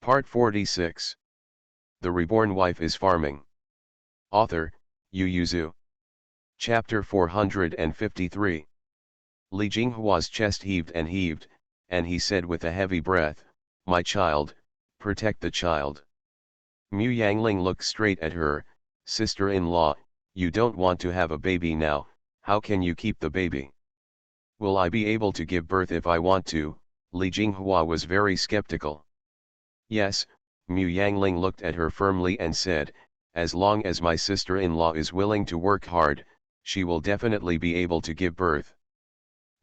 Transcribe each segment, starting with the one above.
Part 46. The Reborn Wife is Farming. Author, Yu Yuzu. Chapter 453. Li Jinghua's chest heaved, and he said with a heavy breath, "My child, protect the child." Mu Yangling looked straight at her. "Sister-in-law, you don't want to have a baby now, how can you keep the baby? Will I be able to give birth if I want to?" Li Jinghua was very skeptical. "Yes," Mu Yangling looked at her firmly and said, "as long as my sister-in-law is willing to work hard, she will definitely be able to give birth."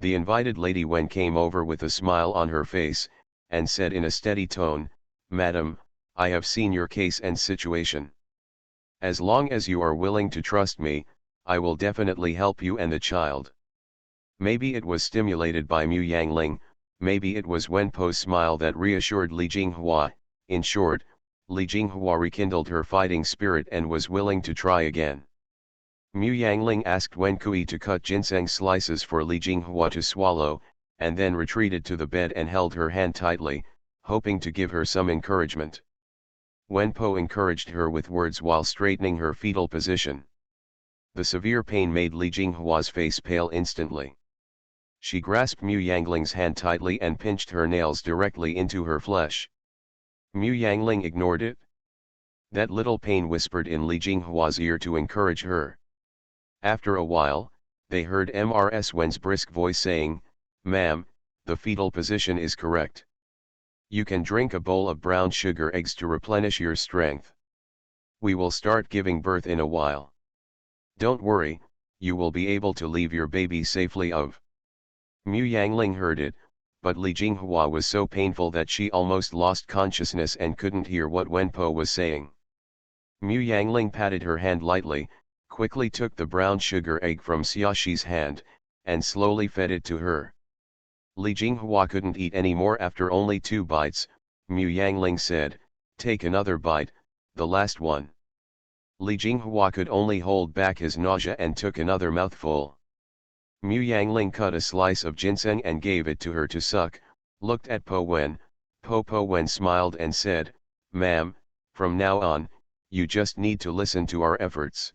The invited lady Wen came over with a smile on her face, and said in a steady tone, "Madam, I have seen your case and situation. As long as you are willing to trust me, I will definitely help you and the child." Maybe it was stimulated by Mu Yangling, maybe it was Wen Po's smile that reassured Li Jinghua. In short, Li Jinghua rekindled her fighting spirit and was willing to try again. Mu Yangling asked Wen Kui to cut ginseng slices for Li Jinghua to swallow, and then retreated to the bed and held her hand tightly, hoping to give her some encouragement. Wen Po encouraged her with words while straightening her fetal position. The severe pain made Li Jinghua's face pale instantly. She grasped Mu Yangling's hand tightly and pinched her nails directly into her flesh. Mu Yangling ignored it. That little pain whispered in Li Jinghua's ear to encourage her. After a while, they heard Mrs. Wen's brisk voice saying, "Ma'am, the fetal position is correct. You can drink a bowl of brown sugar eggs to replenish your strength. We will start giving birth in a while. Don't worry, you will be able to leave your baby safely of." Mu Yangling heard it, but Li Jinghua was so painful that she almost lost consciousness and couldn't hear what Wen Po was saying. Mu Yangling patted her hand lightly, quickly took the brown sugar egg from Xiaxi's hand, and slowly fed it to her. Li Jinghua couldn't eat any more after only 2 bites. Mu Yangling said, "Take another bite, the last one." Li Jinghua could only hold back his nausea and took another mouthful. Mu Yangling cut a slice of ginseng and gave it to her to suck, looked at Po Wen. Po Wen smiled and said, "Ma'am, from now on, you just need to listen to our efforts."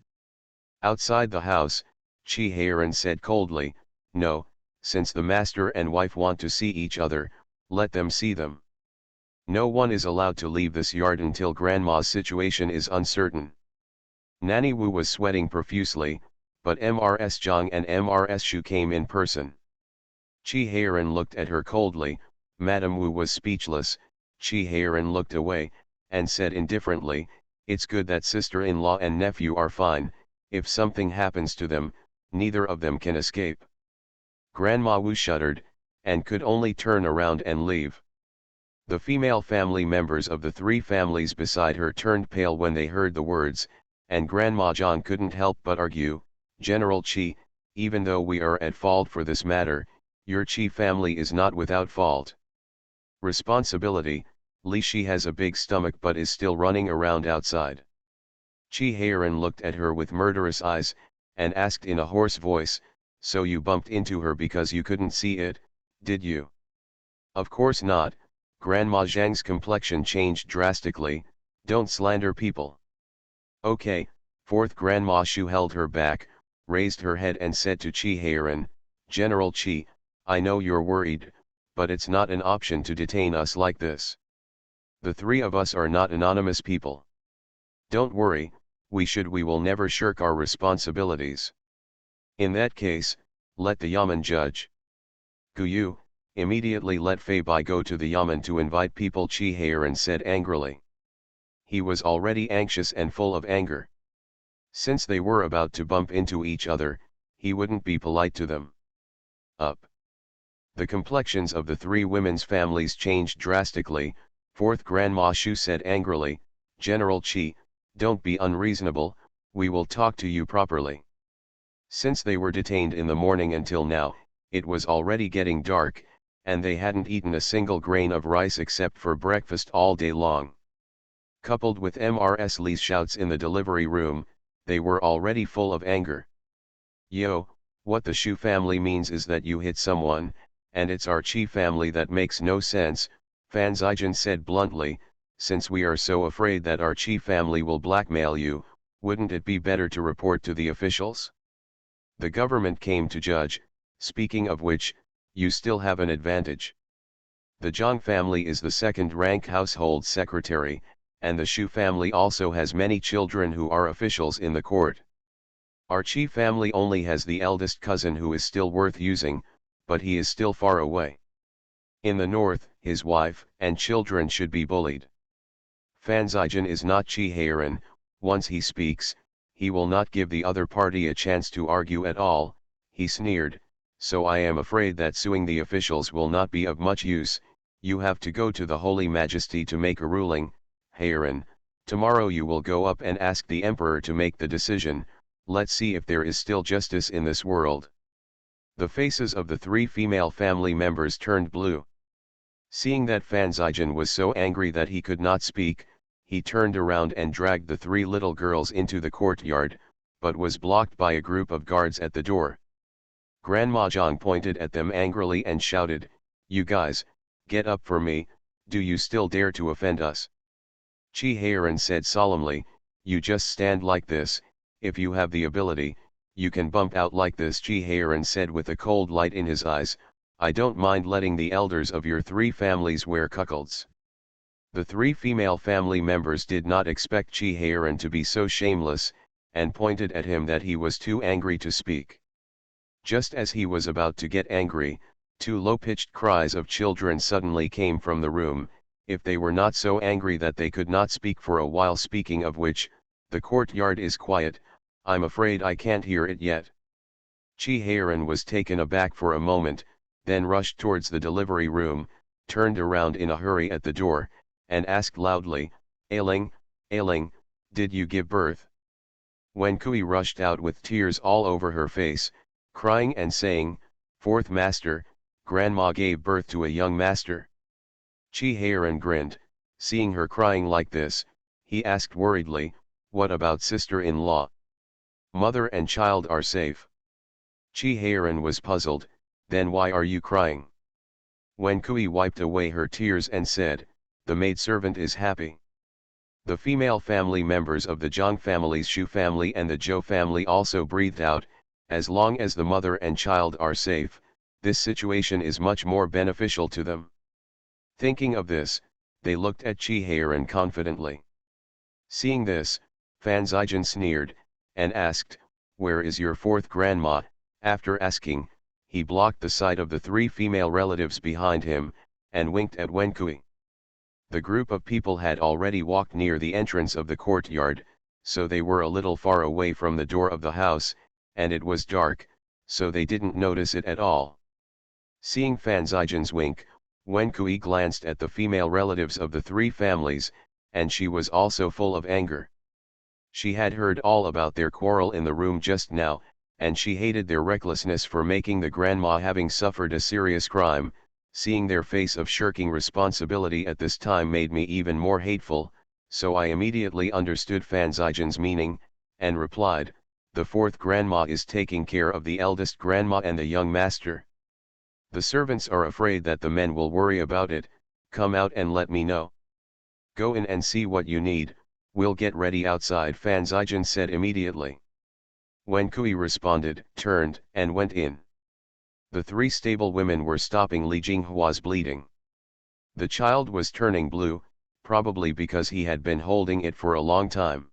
Outside the house, Chi Heiran said coldly, "No, since the master and wife want to see each other, let them see them. No one is allowed to leave this yard until grandma's situation is uncertain." Nanny Wu was sweating profusely, but Mrs. Zhang and Mrs. Shu came in person. Chi Heiran looked at her coldly. Madame Wu was speechless. Chi Heiran looked away, and said indifferently, "It's good that sister-in-law and nephew are fine. If something happens to them, neither of them can escape." Grandma Wu shuddered, and could only turn around and leave. The female family members of the 3 families beside her turned pale when they heard the words, and Grandma Zhang couldn't help but argue, "General Qi, even though we are at fault for this matter, your Qi family is not without fault. Responsibility, Li Shi has a big stomach but is still running around outside." Chi Heiran looked at her with murderous eyes, and asked in a hoarse voice, "So you bumped into her because you couldn't see it, did you?" "Of course not." Grandma Zhang's complexion changed drastically. "Don't slander people." "Okay." Fourth Grandma Shu held her back, raised her head and said to Chi Heiran, "General Qi, I know you're worried, but it's not an option to detain us like this. The 3 of us are not anonymous people. Don't worry, we will never shirk our responsibilities. In that case, let the Yamen judge." "Guyu, immediately let Fei Bai go to the Yamen to invite people," Chi Heiran said angrily. He was already anxious and full of anger. Since they were about to bump into each other, he wouldn't be polite to them. Up. The complexions of the 3 women's families changed drastically. Fourth Grandma Shu said angrily, "General Qi, don't be unreasonable, we will talk to you properly." Since they were detained in the morning until now, it was already getting dark, and they hadn't eaten a single grain of rice except for breakfast all day long. Coupled with Mrs. Li's shouts in the delivery room, they were already full of anger. "Yo, what the Shu family means is that you hit someone, and it's our Qi family that makes no sense," Fan Zijin said bluntly, since we are so afraid that our chief family will blackmail you, wouldn't it be better to report to the officials? The government came to judge, speaking of which, you still have an advantage. The Zhang family is the second-rank household secretary, and the Shu family also has many children who are officials in the court. Our chief family only has the eldest cousin who is still worth using, but he is still far away. In the north, his wife and children should be bullied. Fan Zijian is not Qi Heiran. Once he speaks, he will not give the other party a chance to argue at all, he sneered, so I am afraid that suing the officials will not be of much use. You have to go to the Holy Majesty to make a ruling, Heiran. Tomorrow you will go up and ask the Emperor to make the decision. Let's see if there is still justice in this world. The faces of the three female family members turned blue. Seeing that Fan Zijian was so angry that he could not speak, he turned around and dragged the three little girls into the courtyard, but was blocked by a group of guards at the door. Grandma Zhang pointed at them angrily and shouted, "You guys, get up for me, do you still dare to offend us?" Qi Heiran said solemnly, "You just stand like this, if you have the ability, you can bump out like this." Qi Heiran said with a cold light in his eyes, "I don't mind letting the elders of your three families wear cuckolds." The three female family members did not expect Qi Heiran to be so shameless, and pointed at him that he was too angry to speak. Just as he was about to get angry, two low-pitched cries of children suddenly came from the room. If they were not so angry that they could not speak for a while, speaking of which, the courtyard is quiet, I'm afraid I can't hear it yet. Qi Heiran was taken aback for a moment, then rushed towards the delivery room, turned around in a hurry at the door, and asked loudly, Ailing, did you give birth?" Wen Kui rushed out with tears all over her face, crying and saying, "Fourth master, grandma gave birth to a young master." Qi Heiran grinned, seeing her crying like this. He asked worriedly, "What about sister-in-law? Mother and child are safe." Qi Heiran was puzzled, "Then why are you crying?" Wen Kui wiped away her tears and said, "The maidservant is happy." The female family members of the Zhang family's Shu family and the Zhou family also breathed out. As long as the mother and child are safe, this situation is much more beneficial to them. Thinking of this, they looked at Qi Heiran confidently. Seeing this, Fan Zijian sneered, and asked, "Where is your fourth grandma?" After asking, he blocked the sight of the three female relatives behind him, and winked at Wen Kui. The group of people had already walked near the entrance of the courtyard, so they were a little far away from the door of the house, and it was dark, so they didn't notice it at all. Seeing Fan Zijian's wink, Wen Kui glanced at the female relatives of the three families, and she was also full of anger. She had heard all about their quarrel in the room just now, and she hated their recklessness for making the grandma having suffered a serious crime. Seeing their face of shirking responsibility at this time made me even more hateful, so I immediately understood Fan Zijian's meaning, and replied, "The fourth grandma is taking care of the eldest grandma and the young master. The servants are afraid that the men will worry about it. Come out and let me know. Go in and see what you need, we'll get ready outside," Fan Zijian said immediately. Wen Kui responded, turned, and went in. The three stable women were stopping Li Jinghua's bleeding. The child was turning blue, probably because he had been holding it for a long time.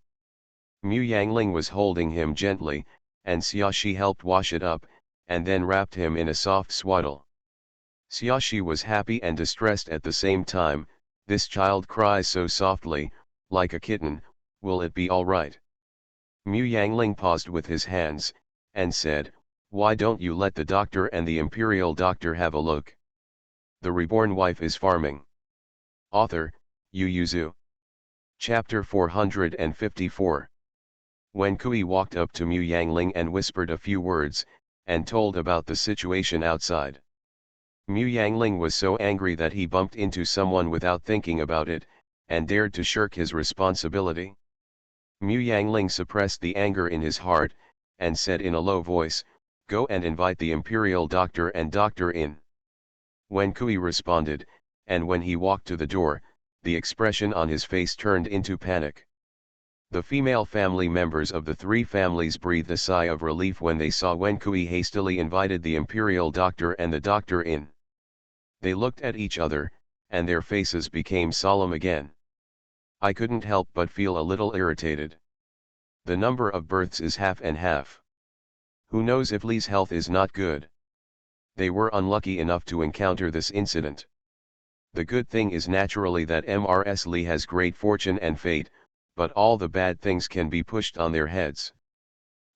Mu Yangling was holding him gently, and Xiaoxi helped wash it up, and then wrapped him in a soft swaddle. Xiaoxi was happy and distressed at the same time. This child cries so softly, like a kitten, will it be all right? Mu Yangling paused with his hands, and said, "Why don't you let the doctor and the imperial doctor have a look?" The Reborn Wife is Farming. Author, Yu Yuzu. Chapter 454. Wen Kui walked up to Mu Yangling and whispered a few words, and told about the situation outside. Mu Yangling was so angry that he bumped into someone without thinking about it, and dared to shirk his responsibility. Mu Yangling suppressed the anger in his heart, and said in a low voice, "Go and invite the imperial doctor and doctor in." Wen Kui responded, and when he walked to the door, The expression on his face turned into panic. The female family members of the three families breathed a sigh of relief when they saw Wen Kui hastily invited the imperial doctor and the doctor in. They looked at each other, and their faces became solemn again. I couldn't help but feel a little irritated. The number of births is half and half. Who knows if Li's health is not good? They were unlucky enough to encounter this incident. The good thing is naturally that Mrs. Li has great fortune and fate, but all the bad things can be pushed on their heads.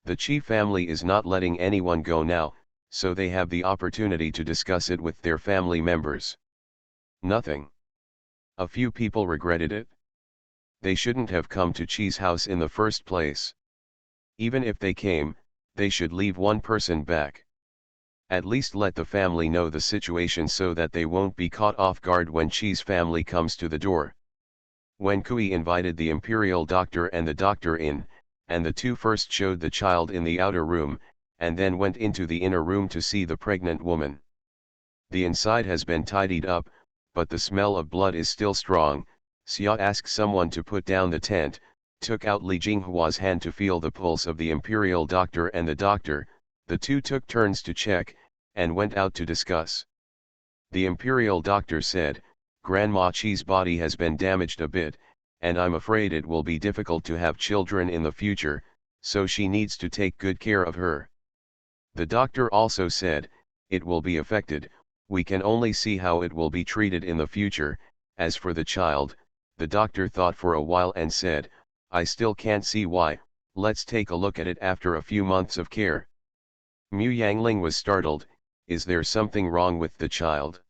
The Qi family is not letting anyone go now, so they have the opportunity to discuss it with their family members. Nothing. A few people regretted it. They shouldn't have come to Qi's house in the first place. Even if they came, they should leave one person back. At least let the family know the situation so that they won't be caught off guard when Qi's family comes to the door. Wen Kui invited the imperial doctor and the doctor in, and the two first showed the child in the outer room, and then went into the inner room to see the pregnant woman. The inside has been tidied up, but the smell of blood is still strong. Xia asked someone to put down the tent, took out Li Jinghua's hand to feel the pulse of the imperial doctor and the doctor. The two took turns to check, and went out to discuss. The imperial doctor said, "Grandma Qi's body has been damaged a bit, and I'm afraid it will be difficult to have children in the future, so she needs to take good care of her." The doctor also said, "It will be affected, we can only see how it will be treated in the future. As for the child," the doctor thought for a while and said, "I still can't see why, let's take a look at it after a few months of care." Mu Yangling was startled. Is there something wrong with the child?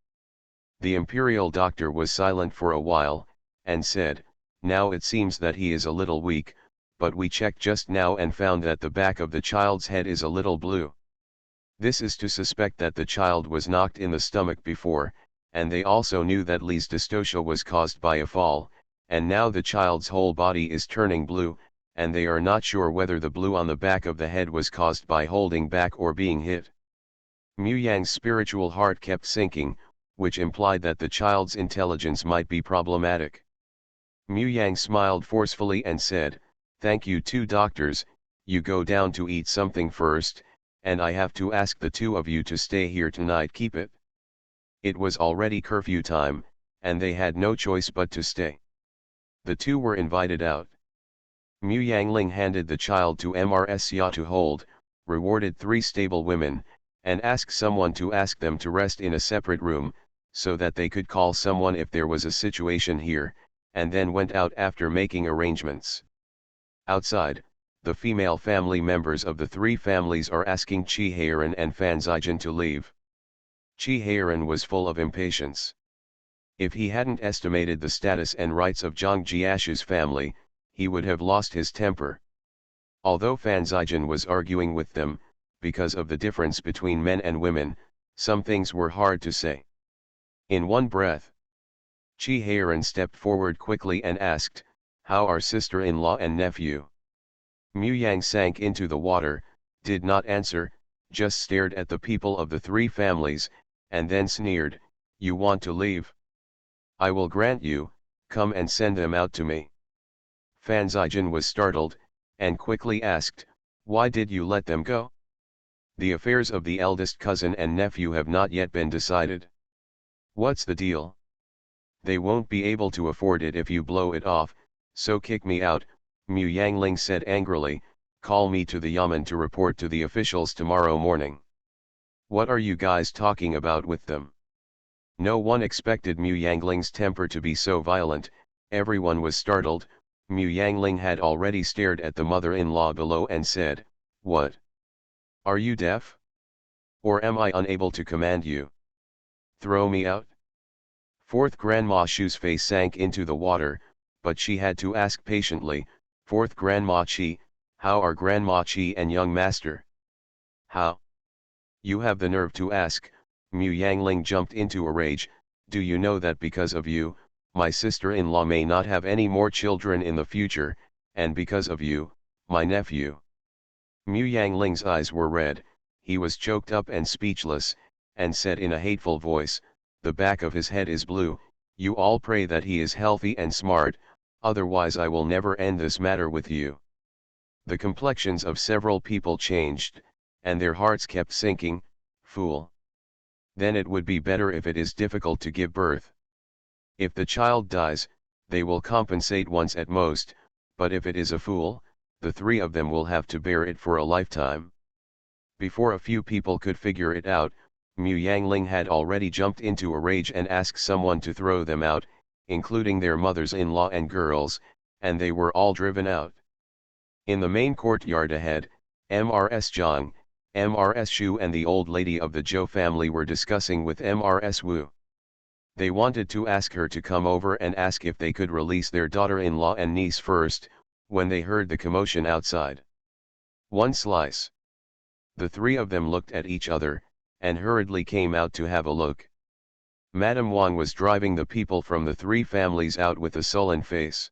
The imperial doctor was silent for a while, and said, "Now it seems that he is a little weak, but we checked just now and found that the back of the child's head is a little blue. This is to suspect that the child was knocked in the stomach before, and they also knew that Li's dystocia was caused by a fall, and now the child's whole body is turning blue, and they are not sure whether the blue on the back of the head was caused by holding back or being hit." Mu Yang's spiritual heart kept sinking, which implied that the child's intelligence might be problematic. Mu Yang smiled forcefully and said, "Thank you two doctors, you go down to eat something first, and I have to ask the two of you to stay here tonight. Keep it." It was already curfew time, and they had no choice but to stay. The two were invited out. Mu Yangling handed the child to Mrs. Xia to hold, rewarded three stable women, and asked someone to ask them to rest in a separate room, so that they could call someone if there was a situation here, and then went out after making arrangements. Outside, the female family members of the three families are asking Qi Heiran and Fan Zijin to leave. Qi Heiran was full of impatience. If he hadn't estimated the status and rights of Zhang Jiashu's family, he would have lost his temper. Although Fan Zijin was arguing with them, because of the difference between men and women, some things were hard to say. In one breath, Qi Heiran stepped forward quickly and asked, "How are sister-in-law and nephew?" Mu Yang sank into the water, did not answer, just stared at the people of the three families, and then sneered, "You want to leave? I will grant you, come and send them out to me." Fan Zijin was startled, and quickly asked, "Why did you let them go? The affairs of the eldest cousin and nephew have not yet been decided. What's the deal? They won't be able to afford it if you blow it off, so kick me out." Mu Yangling said angrily, "Call me to the Yamen to report to the officials tomorrow morning." "What are you guys talking about with them?" No one expected Mu Yangling's temper to be so violent. Everyone was startled. Mu Yangling had already stared at the mother-in-law below and said, "What? Are you deaf? Or am I unable to command you? Throw me out?" Fourth Grandma Shu's face sank into the water, but she had to ask patiently, "Fourth Grandma Qi, how are Grandma Qi and young master?" "How? You have the nerve to ask." Mu Yangling jumped into a rage. "Do you know that because of you, my sister-in-law may not have any more children in the future, and because of you, my nephew?" Mu Yangling's eyes were red, he was choked up and speechless, and said in a hateful voice, "The back of his head is blue, You all pray that he is healthy and smart, otherwise I will never end this matter with you. The complexions of several people changed, and their hearts kept sinking. Fool. Then it would be better if it is difficult to give birth. If the child dies, they will compensate once at most, but if it is a fool, the three of them will have to bear it for a lifetime. Before a few people could figure it out, Mu Yangling had already jumped into a rage and asked someone to throw them out, including their mothers-in-law and girls, and they were all driven out. In the main courtyard ahead, Mrs. Zhang, Mrs. Shu and the old lady of the Zhou family were discussing with Mrs. Wu. They wanted to ask her to come over and ask if they could release their daughter-in-law and niece first, when they heard the commotion outside. One slice. The three of them looked at each other, and hurriedly came out to have a look. Madame Wang was driving the people from the three families out with a sullen face.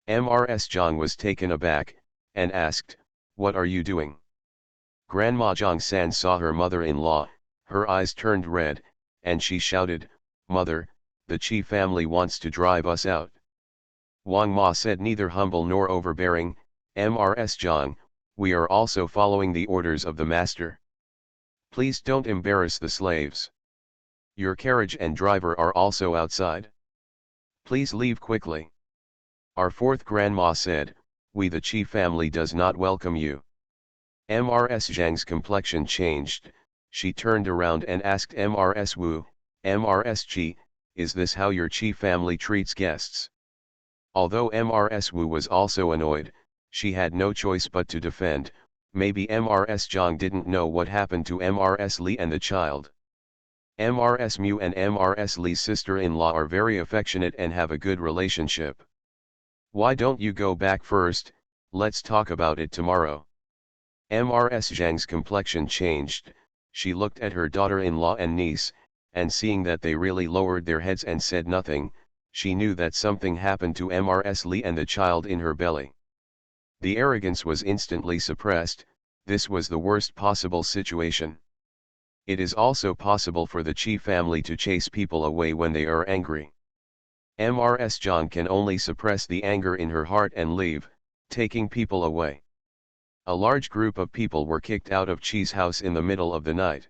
Mrs. Zhang was taken aback, and asked, "What are you doing?" Grandma Zhang San saw her mother-in-law, her eyes turned red, and she shouted, "Mother, the Qi family wants to drive us out." Wang Ma said, neither humble nor overbearing, "Mrs. Zhang, we are also following the orders of the master. Please don't embarrass the slaves. Your carriage and driver are also outside. Please leave quickly." Our fourth grandma said, "We the Qi family does not welcome you." Mrs. Zhang's complexion changed, she turned around and asked Mrs. Wu, "Mrs. Qi, is this how your Qi family treats guests?" Although Mrs. Wu was also annoyed, she had no choice but to defend. Maybe Mrs. Zhang didn't know what happened to Mrs. Li and the child. Mrs. Mu and Mrs. Li's sister-in-law are very affectionate and have a good relationship. Why don't you go back first? Let's talk about it tomorrow. Mrs. Zhang's complexion changed, she looked at her daughter-in-law and niece, and seeing that they really lowered their heads and said nothing, she knew that something happened to Mrs. Li and the child in her belly. The arrogance was instantly suppressed. This was the worst possible situation. It is also possible for the Qi family to chase people away when they are angry. Mrs. Zhang can only suppress the anger in her heart and leave, taking people away. A large group of people were kicked out of Qi's house in the middle of the night.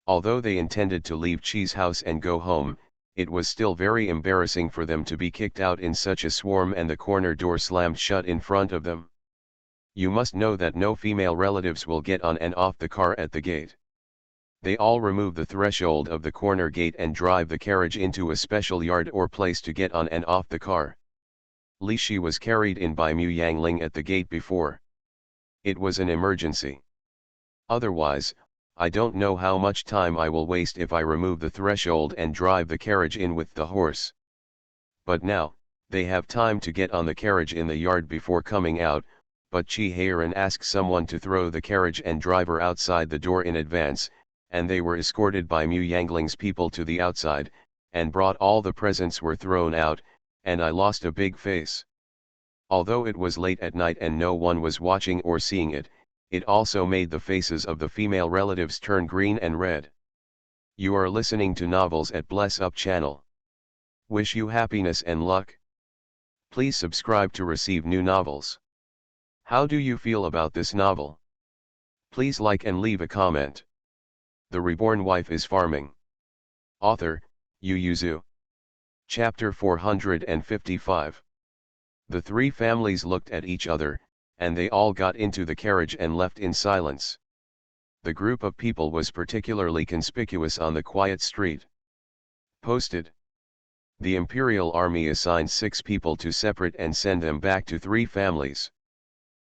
Although they intended to leave Qi's house and go home, it was still very embarrassing for them to be kicked out in such a swarm and the corner door slammed shut in front of them. You must know that no female relatives will get on and off the car at the gate. They all remove the threshold of the corner gate and drive the carriage into a special yard or place to get on and off the car. Li Shi was carried in by Mu Yangling at the gate before. It was an emergency. Otherwise, I don't know how much time I will waste if I remove the threshold and drive the carriage in with the horse. But now, they have time to get on the carriage in the yard before coming out, but Qi Heiran asked someone to throw the carriage and driver outside the door in advance, and they were escorted by Mu Yangling's people to the outside, and brought all the presents were thrown out, and I lost a big face. Although it was late at night and no one was watching or seeing it, it also made the faces of the female relatives turn green and red. You are listening to Novels at Bless Up channel. Wish you happiness and luck. Please subscribe to receive new novels. How do you feel about this novel? Please like and leave a comment. The Reborn Wife is Farming. Author, Yu Yuzu. Chapter 455. The three families looked at each other, and they all got into the carriage and left in silence. The group of people was particularly conspicuous on the quiet street. Posted. The Imperial Army assigns 6 people to separate and send them back to 3 families.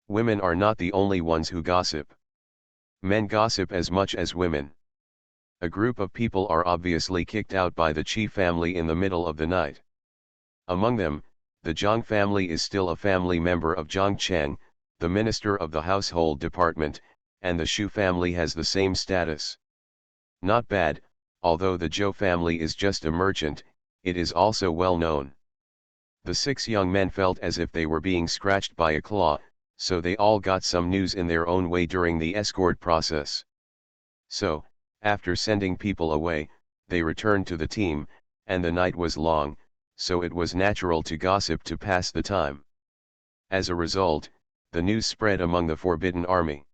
Women are not the only ones who gossip. Men gossip as much as women. A group of people are obviously kicked out by the Qi family in the middle of the night. Among them, the Zhang family is still a family member of Zhang Cheng, the minister of the household department, and the Shu family has the same status. Not bad, although the Zhou family is just a merchant, it is also well known. The 6 young men felt as if they were being scratched by a claw, so they all got some news in their own way during the escort process. So, after sending people away, they returned to the team, and the night was long, so it was natural to gossip to pass the time. As a result, the news spread among the Forbidden Army.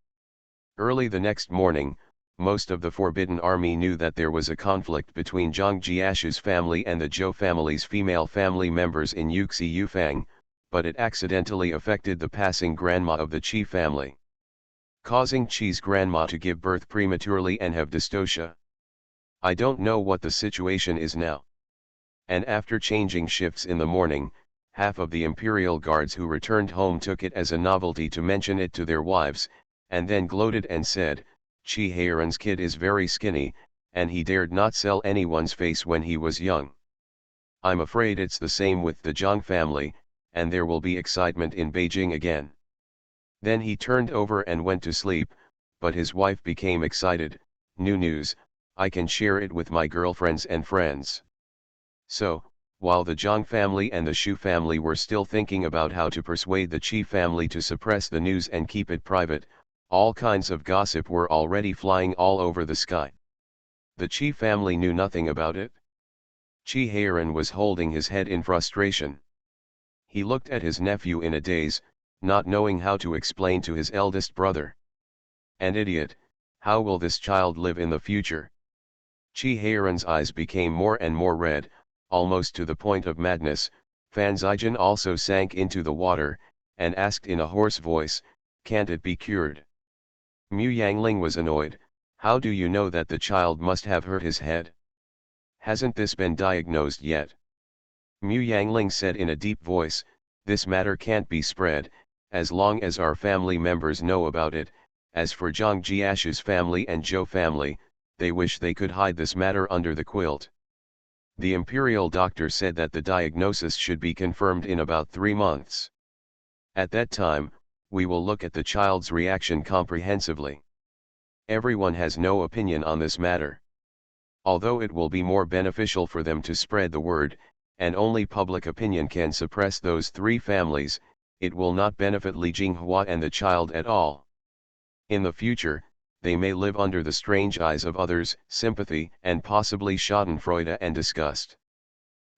Early the next morning, most of the Forbidden Army knew that there was a conflict between Zhang Jiashu's family and the Zhou family's female family members in Yuxi Yufang, but it accidentally affected the passing grandma of the Qi family, causing Qi's grandma to give birth prematurely and have dystocia. I don't know what the situation is now. And after changing shifts in the morning, half of the imperial guards who returned home took it as a novelty to mention it to their wives, and then gloated and said, Qi Heiran's kid is very skinny, and he dared not sell anyone's face when he was young. I'm afraid it's the same with the Zhang family, and there will be excitement in Beijing again. Then he turned over and went to sleep, but his wife became excited. New news, I can share it with my girlfriends and friends. So, while the Zhang family and the Shu family were still thinking about how to persuade the Qi family to suppress the news and keep it private, all kinds of gossip were already flying all over the sky. The Qi family knew nothing about it. Qi Heiran was holding his head in frustration. He looked at his nephew in a daze, not knowing how to explain to his eldest brother. An idiot, how will this child live in the future? Qi Heiran's eyes became more and more red, almost to the point of madness. Fan Zijin also sank into the water, and asked in a hoarse voice, can't it be cured? Mu Yangling was annoyed, how do you know that the child must have hurt his head? Hasn't this been diagnosed yet? Mu Yangling said in a deep voice, this matter can't be spread, as long as our family members know about it. As for Zhang Jiashu's family and Zhou family, they wish they could hide this matter under the quilt. The imperial doctor said that the diagnosis should be confirmed in about 3 months. At that time, we will look at the child's reaction comprehensively. Everyone has no opinion on this matter. Although it will be more beneficial for them to spread the word, and only public opinion can suppress those 3 families, it will not benefit Li Jinghua and the child at all. In the future, they may live under the strange eyes of others, sympathy and possibly schadenfreude and disgust.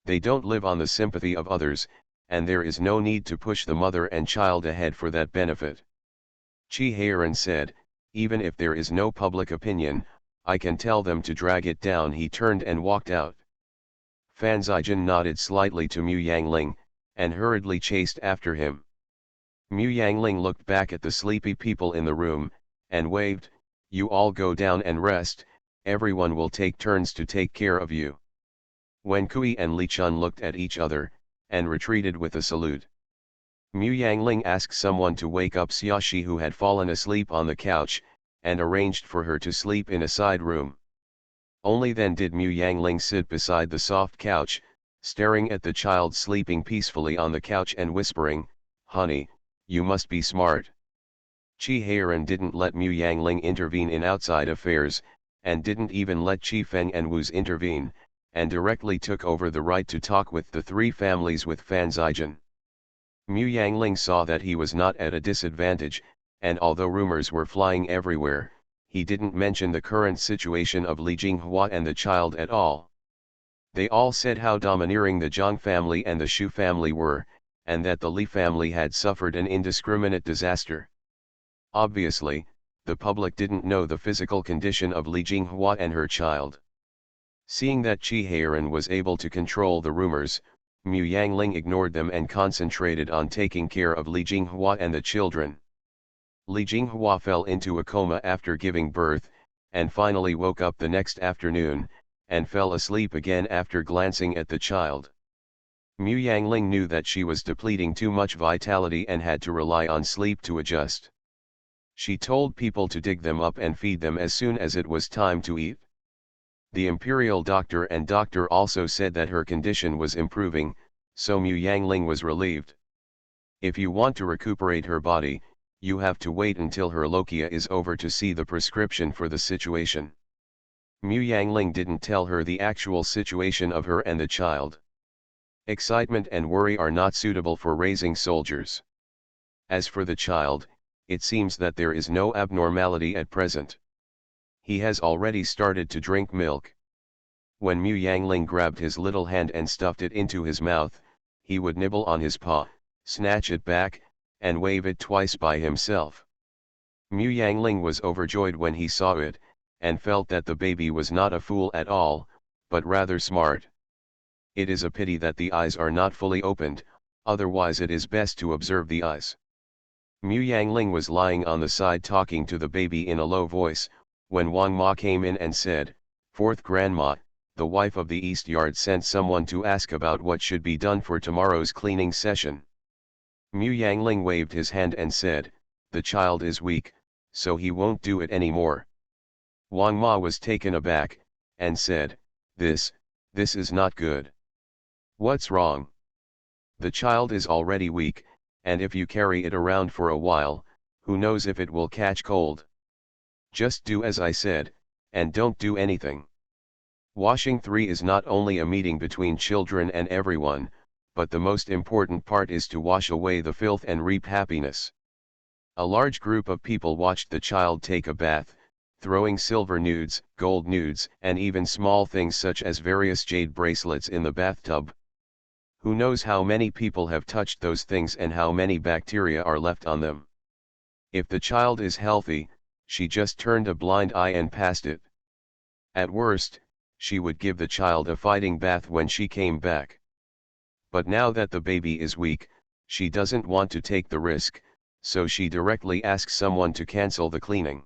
They don't live on the sympathy of others, and there is no need to push the mother and child ahead for that benefit. Qi Heiran said, even if there is no public opinion, I can tell them to drag it down. He turned and walked out. Fan Zijin nodded slightly to Mu Yangling, and hurriedly chased after him. Mu Yangling looked back at the sleepy people in the room, and waved, you all go down and rest, everyone will take turns to take care of you. Wen Kui and Li Chun looked at each other, and retreated with a salute. Mu Yangling asked someone to wake up Xiaoxi, who had fallen asleep on the couch, and arranged for her to sleep in a side room. Only then did Mu Yangling sit beside the soft couch, staring at the child sleeping peacefully on the couch and whispering, honey, you must be smart. Qi Heiran didn't let Mu Yangling intervene in outside affairs, and didn't even let Qi Feng and Wu's intervene, and directly took over the right to talk with the 3 families with Fan Zijin. Mu Yangling saw that he was not at a disadvantage, and although rumors were flying everywhere, he didn't mention the current situation of Li Jinghua and the child at all. They all said how domineering the Zhang family and the Shu family were, and that the Li family had suffered an indiscriminate disaster. Obviously, the public didn't know the physical condition of Li Jinghua and her child. Seeing that Qi Heiran was able to control the rumors, Mu Yangling ignored them and concentrated on taking care of Li Jinghua and the children. Li Jinghua fell into a coma after giving birth, and finally woke up the next afternoon, and fell asleep again after glancing at the child. Mu Yangling knew that she was depleting too much vitality and had to rely on sleep to adjust. She told people to dig them up and feed them as soon as it was time to eat. The imperial doctor and doctor also said that her condition was improving, so Mu Yangling was relieved. If you want to recuperate her body, you have to wait until her lochia is over to see the prescription for the situation. Mu Yangling didn't tell her the actual situation of her and the child. Excitement and worry are not suitable for raising soldiers. As for the child, it seems that there is no abnormality at present. He has already started to drink milk. When Mu Yangling grabbed his little hand and stuffed it into his mouth, he would nibble on his paw, snatch it back, and wave it twice by himself. Mu Yangling was overjoyed when he saw it, and felt that the baby was not a fool at all, but rather smart. It is a pity that the eyes are not fully opened, otherwise it is best to observe the eyes. Mu Yangling was lying on the side talking to the baby in a low voice, when Wang Ma came in and said, "Fourth Grandma, the wife of the East Yard sent someone to ask about what should be done for tomorrow's cleaning session." Mu Yangling waved his hand and said, "The child is weak, so he won't do it anymore." Wang Ma was taken aback, and said, This is not good. What's wrong? The child is already weak, and if you carry it around for a while, who knows if it will catch cold. Just do as I said, and don't do anything. Washing 3 is not only a meeting between children and everyone, but the most important part is to wash away the filth and reap happiness. A large group of people watched the child take a bath, throwing silver nudes, gold nudes, and even small things such as various jade bracelets in the bathtub. Who knows how many people have touched those things and how many bacteria are left on them. If the child is healthy, she just turned a blind eye and passed it. At worst, she would give the child a fighting bath when she came back. But now that the baby is weak, she doesn't want to take the risk, so she directly asks someone to cancel the cleaning.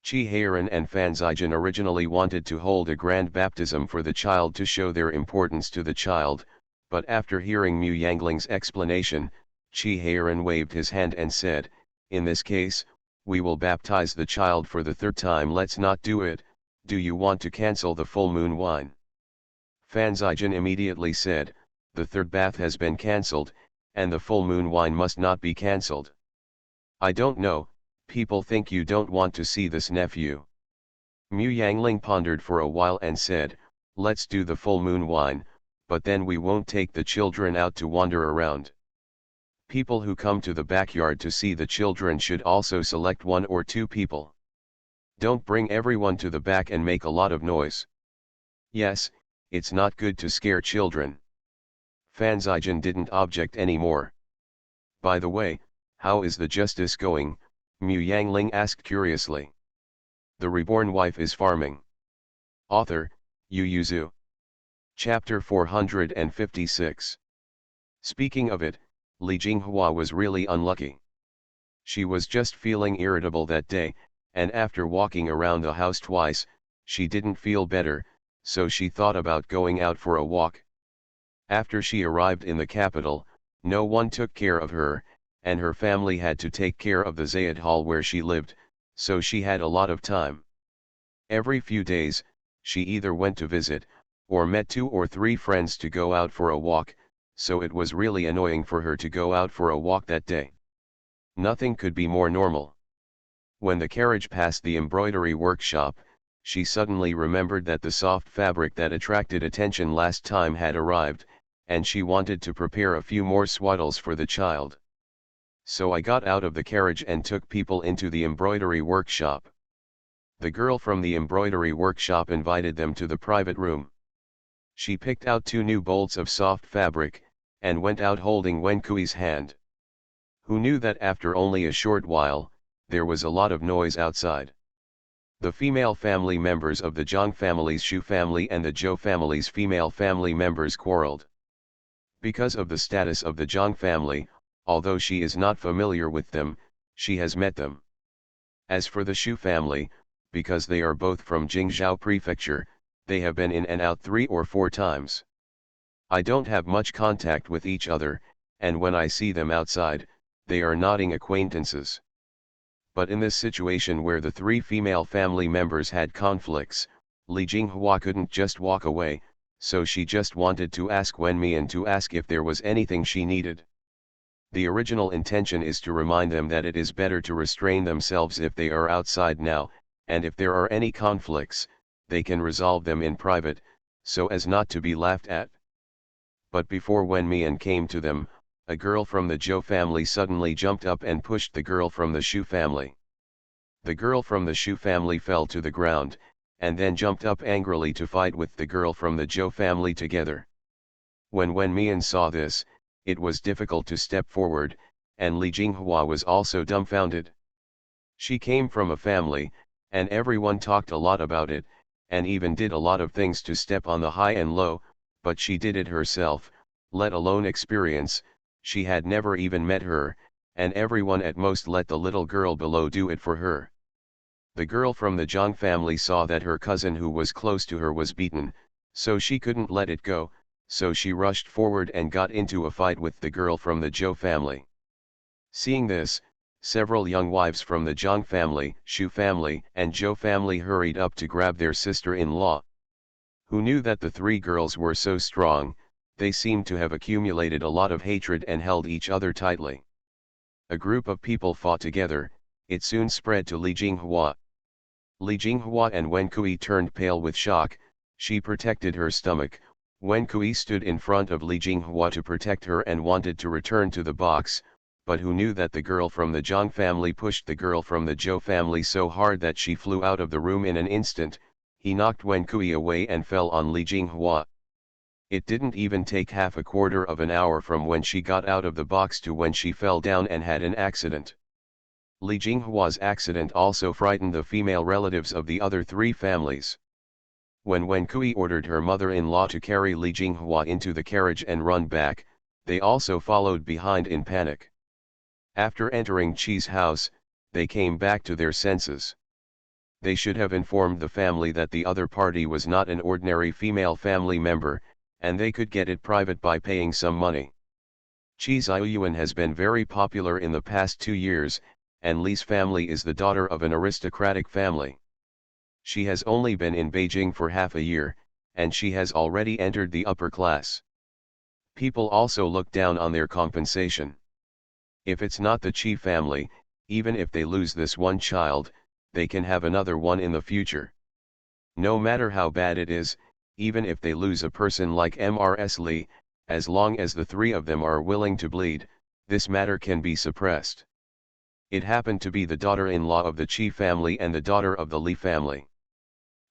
Chi Heiran and Fan Zijin originally wanted to hold a grand baptism for the child to show their importance to the child, but after hearing Mu Yangling's explanation, Chi Heiran waved his hand and said, "In this case, we will baptize the child for the third time. Let's not do it. Do you want to cancel the full moon wine?" Fan Zijin immediately said, "The third bath has been cancelled, and the full moon wine must not be cancelled." "I don't know, people think you don't want to see this nephew." Mu Yangling pondered for a while and said, "Let's do the full moon wine, but then we won't take the children out to wander around. People who come to the backyard to see the children should also select 1 or 2 people. Don't bring everyone to the back and make a lot of noise. Yes, it's not good to scare children." Fan Zijin didn't object anymore. "By the way, how is the justice going?" Mu Yangling asked curiously. "The reborn wife is farming." Author, Yu Yuzu. Chapter 456. Speaking of it, Li Jinghua was really unlucky. She was just feeling irritable that day, and after walking around the house twice, she didn't feel better, so she thought about going out for a walk. After she arrived in the capital, no one took care of her, and her family had to take care of the Zayed Hall where she lived, so she had a lot of time. Every few days, she either went to visit, or met 2 or 3 friends to go out for a walk, so it was really annoying for her to go out for a walk that day. Nothing could be more normal. When the carriage passed the embroidery workshop, she suddenly remembered that the soft fabric that attracted attention last time had arrived, and she wanted to prepare a few more swaddles for the child. "So I got out of the carriage and took people into the embroidery workshop." The girl from the embroidery workshop invited them to the private room. She picked out 2 new bolts of soft fabric, and went out holding Wen Kui's hand. Who knew that after only a short while, there was a lot of noise outside. The female family members of the Zhang family's Shu family and the Zhou family's female family members quarreled. Because of the status of the Zhang family, although she is not familiar with them, she has met them. As for the Shu family, because they are both from Jingzhou Prefecture, they have been in and out 3 or 4 times. I don't have much contact with each other, and when I see them outside, they are nodding acquaintances. But in this situation where the 3 female family members had conflicts, Li Jinghua couldn't just walk away, so she just wanted to ask Wen Mian to ask if there was anything she needed. The original intention is to remind them that it is better to restrain themselves if they are outside now, and if there are any conflicts, they can resolve them in private, so as not to be laughed at. But before Wen Mian came to them, a girl from the Zhou family suddenly jumped up and pushed the girl from the Shu family. The girl from the Shu family fell to the ground, and then jumped up angrily to fight with the girl from the Zhou family together. When Mian saw this, it was difficult to step forward, and Li Jinghua was also dumbfounded. She came from a family, and everyone talked a lot about it, and even did a lot of things to step on the high and low, but she did it herself, let alone experience. She had never even met her, and everyone at most let the little girl below do it for her. The girl from the Zhang family saw that her cousin who was close to her was beaten, so she couldn't let it go, so she rushed forward and got into a fight with the girl from the Zhou family. Seeing this, several young wives from the Zhang family, Shu family, and Zhou family hurried up to grab their sister-in-law. Who knew that the three girls were so strong, they seemed to have accumulated a lot of hatred and held each other tightly. A group of people fought together. It soon spread to Li Jinghua. Li Jinghua and Wen Kui turned pale with shock. She protected her stomach. Wen Kui stood in front of Li Jinghua to protect her and wanted to return to the box, but who knew that the girl from the Zhang family pushed the girl from the Zhou family so hard that she flew out of the room in an instant. He knocked Wen Kui away and fell on Li Jinghua. It didn't even take half a quarter of an hour from when she got out of the box to when she fell down and had an accident. Li Jinghua's accident also frightened the female relatives of the other three families. When Wen Kui ordered her mother-in-law to carry Li Jinghua into the carriage and run back, they also followed behind in panic. After entering Qi's house, they came back to their senses. They should have informed the family that the other party was not an ordinary female family member, and they could get it private by paying some money. Qi Ziyuan has been very popular in the past 2 years, and Li's family is the daughter of an aristocratic family. She has only been in Beijing for half a year, and she has already entered the upper class. People also look down on their compensation. If it's not the Qi family, even if they lose this one child, they can have another one in the future. No matter how bad it is, even if they lose a person like Mrs. Li, as long as the three of them are willing to bleed, this matter can be suppressed. It happened to be the daughter-in-law of the Qi family and the daughter of the Li family.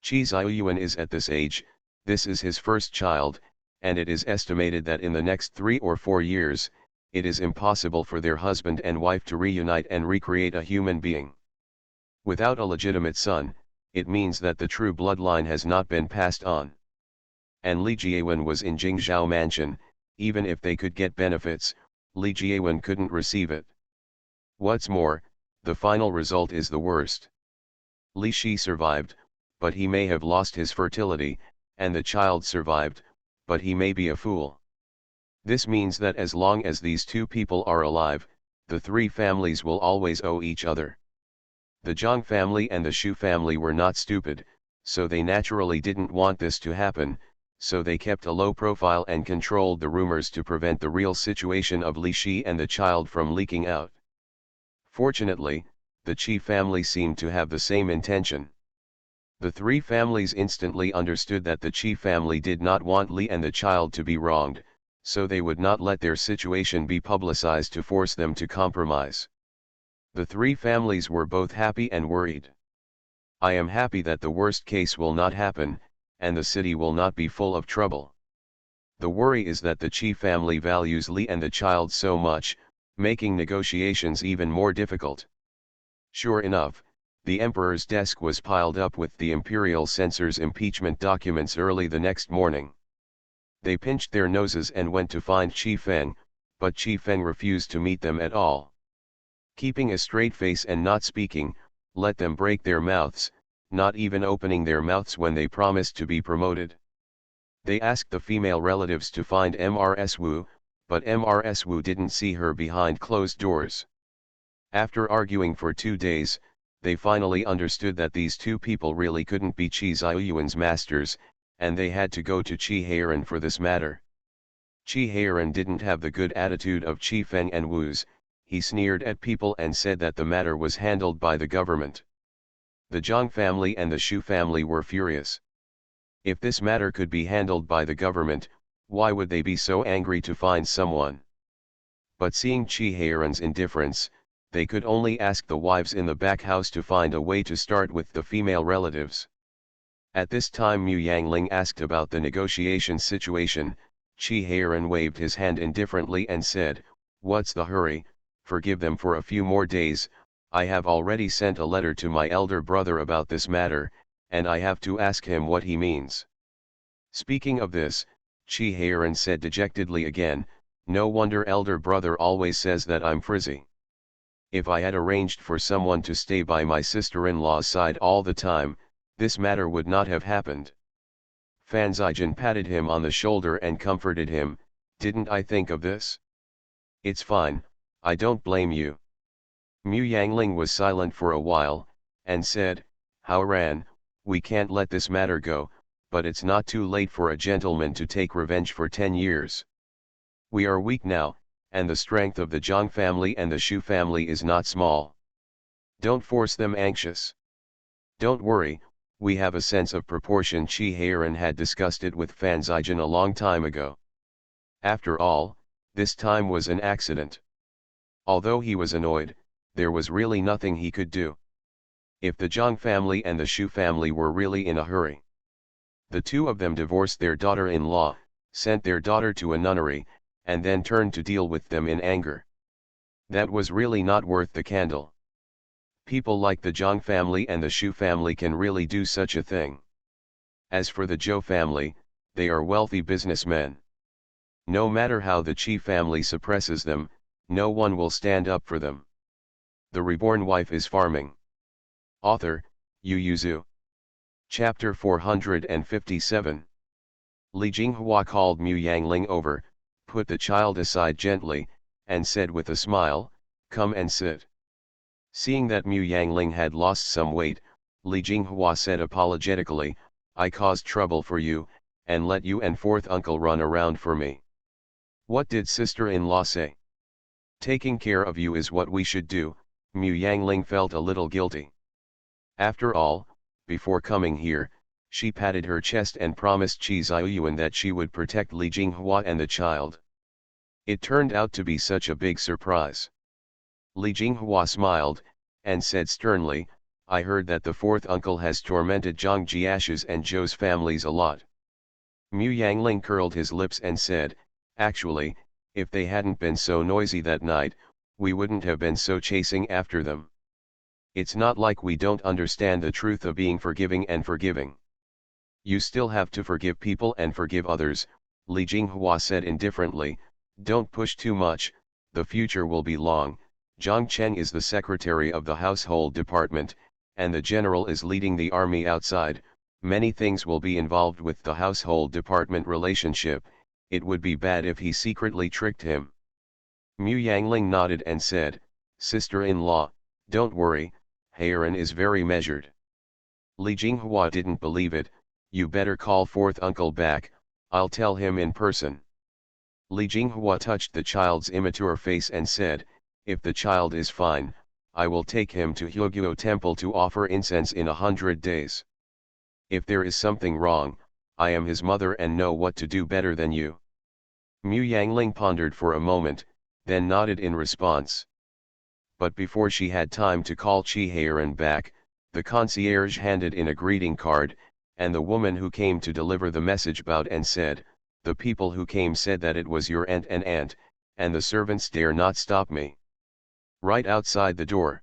Qi Ziyuan is at this age, this is his first child, and it is estimated that in the next 3 or 4 years, it is impossible for their husband and wife to reunite and recreate a human being. Without a legitimate son, it means that the true bloodline has not been passed on. And Li Jiawen was in Jingzhou Mansion. Even if they could get benefits, Li Jiawen couldn't receive it. What's more, the final result is the worst. Li Shi survived, but he may have lost his fertility, and the child survived, but he may be a fool. This means that as long as these two people are alive, the three families will always owe each other. The Zhang family and the Shu family were not stupid, so they naturally didn't want this to happen, so they kept a low profile and controlled the rumors to prevent the real situation of Li Shi and the child from leaking out. Fortunately, the Qi family seemed to have the same intention. The three families instantly understood that the Qi family did not want Li and the child to be wronged, so they would not let their situation be publicized to force them to compromise. The three families were both happy and worried. I am happy that the worst case will not happen, and the city will not be full of trouble. The worry is that the Qi family values Li and the child so much, making negotiations even more difficult. Sure enough, the emperor's desk was piled up with the imperial censor's impeachment documents early the next morning. They pinched their noses and went to find Qi Feng, but Qi Feng refused to meet them at all. Keeping a straight face and not speaking, let them break their mouths, not even opening their mouths when they promised to be promoted. They asked the female relatives to find Mrs. Wu, but Mrs. Wu didn't see her behind closed doors. After arguing for 2 days, they finally understood that these two people really couldn't be Qi Ziyuan's masters, and they had to go to Qi Heiran for this matter. Qi Heiran didn't have the good attitude of Qi Feng and Wu's. He sneered at people and said that the matter was handled by the government. The Zhang family and the Shu family were furious. If this matter could be handled by the government, why would they be so angry to find someone? But seeing Qi Heiran's indifference, they could only ask the wives in the back house to find a way to start with the female relatives. At this time Mu Yangling asked about the negotiation situation. Chi Heiran waved his hand indifferently and said, "What's the hurry, forgive them for a few more days, I have already sent a letter to my elder brother about this matter, and I have to ask him what he means." Speaking of this, Chi Heiran said dejectedly again, "No wonder elder brother always says that I'm frizzy. If I had arranged for someone to stay by my sister-in-law's side all the time, this matter would not have happened." Fan Zijian patted him on the shoulder and comforted him, "Didn't I think of this? It's fine, I don't blame you." Mu Yangling was silent for a while, and said, "Hao Ran, we can't let this matter go, but it's not too late for a gentleman to take revenge for 10 years. We are weak now, and the strength of the Zhang family and the Shu family is not small. Don't force them anxious. Don't worry, we have a sense of proportion." Chi Heiran had discussed it with Fan Zijian a long time ago. After all, this time was an accident. Although he was annoyed, there was really nothing he could do. If the Zhang family and the Shu family were really in a hurry, the two of them divorced their daughter-in-law, sent their daughter to a nunnery, and then turned to deal with them in anger. That was really not worth the candle. People like the Zhang family and the Shu family can really do such a thing. As for the Zhou family, they are wealthy businessmen. No matter how the Qi family suppresses them, no one will stand up for them. The Reborn Wife is Farming. Author, Yu Yuzu. Chapter 457. Li Jinghua called Mu Yangling over, put the child aside gently, and said with a smile, "Come and sit." Seeing that Mu Yangling had lost some weight, Li Jinghua said apologetically, "I caused trouble for you, and let you and fourth uncle run around for me. What did sister-in-law say? Taking care of you is what we should do." Mu Yangling felt a little guilty. After all, before coming here, she patted her chest and promised Qi Ziyuan that she would protect Li Jinghua and the child. It turned out to be such a big surprise. Li Jinghua smiled, and said sternly, "I heard that the fourth uncle has tormented Zhang Jiashu's and Zhou's families a lot." Mu Yangling curled his lips and said, "Actually, if they hadn't been so noisy that night, we wouldn't have been so chasing after them. It's not like we don't understand the truth of being forgiving and forgiving. You still have to forgive people and forgive others," Li Jinghua said indifferently, "don't push too much, the future will be long. Zhang Cheng is the secretary of the household department, and the general is leading the army outside. Many things will be involved with the household department relationship, it would be bad if he secretly tricked him." Mu Yangling nodded and said, "Sister-in-law, don't worry, Heiran is very measured." Li Jinghua didn't believe it. "You better call fourth uncle back, I'll tell him in person." Li Jinghua touched the child's immature face and said, "If the child is fine, I will take him to Huguo Temple to offer incense in 100 days. If there is something wrong, I am his mother and know what to do better than you." Mu Yangling pondered for a moment, then nodded in response. But before she had time to call Chi Heiran back, the concierge handed in a greeting card, and the woman who came to deliver the message bowed and said, "The people who came said that it was your aunt, and the servants dare not stop me. Right outside the door."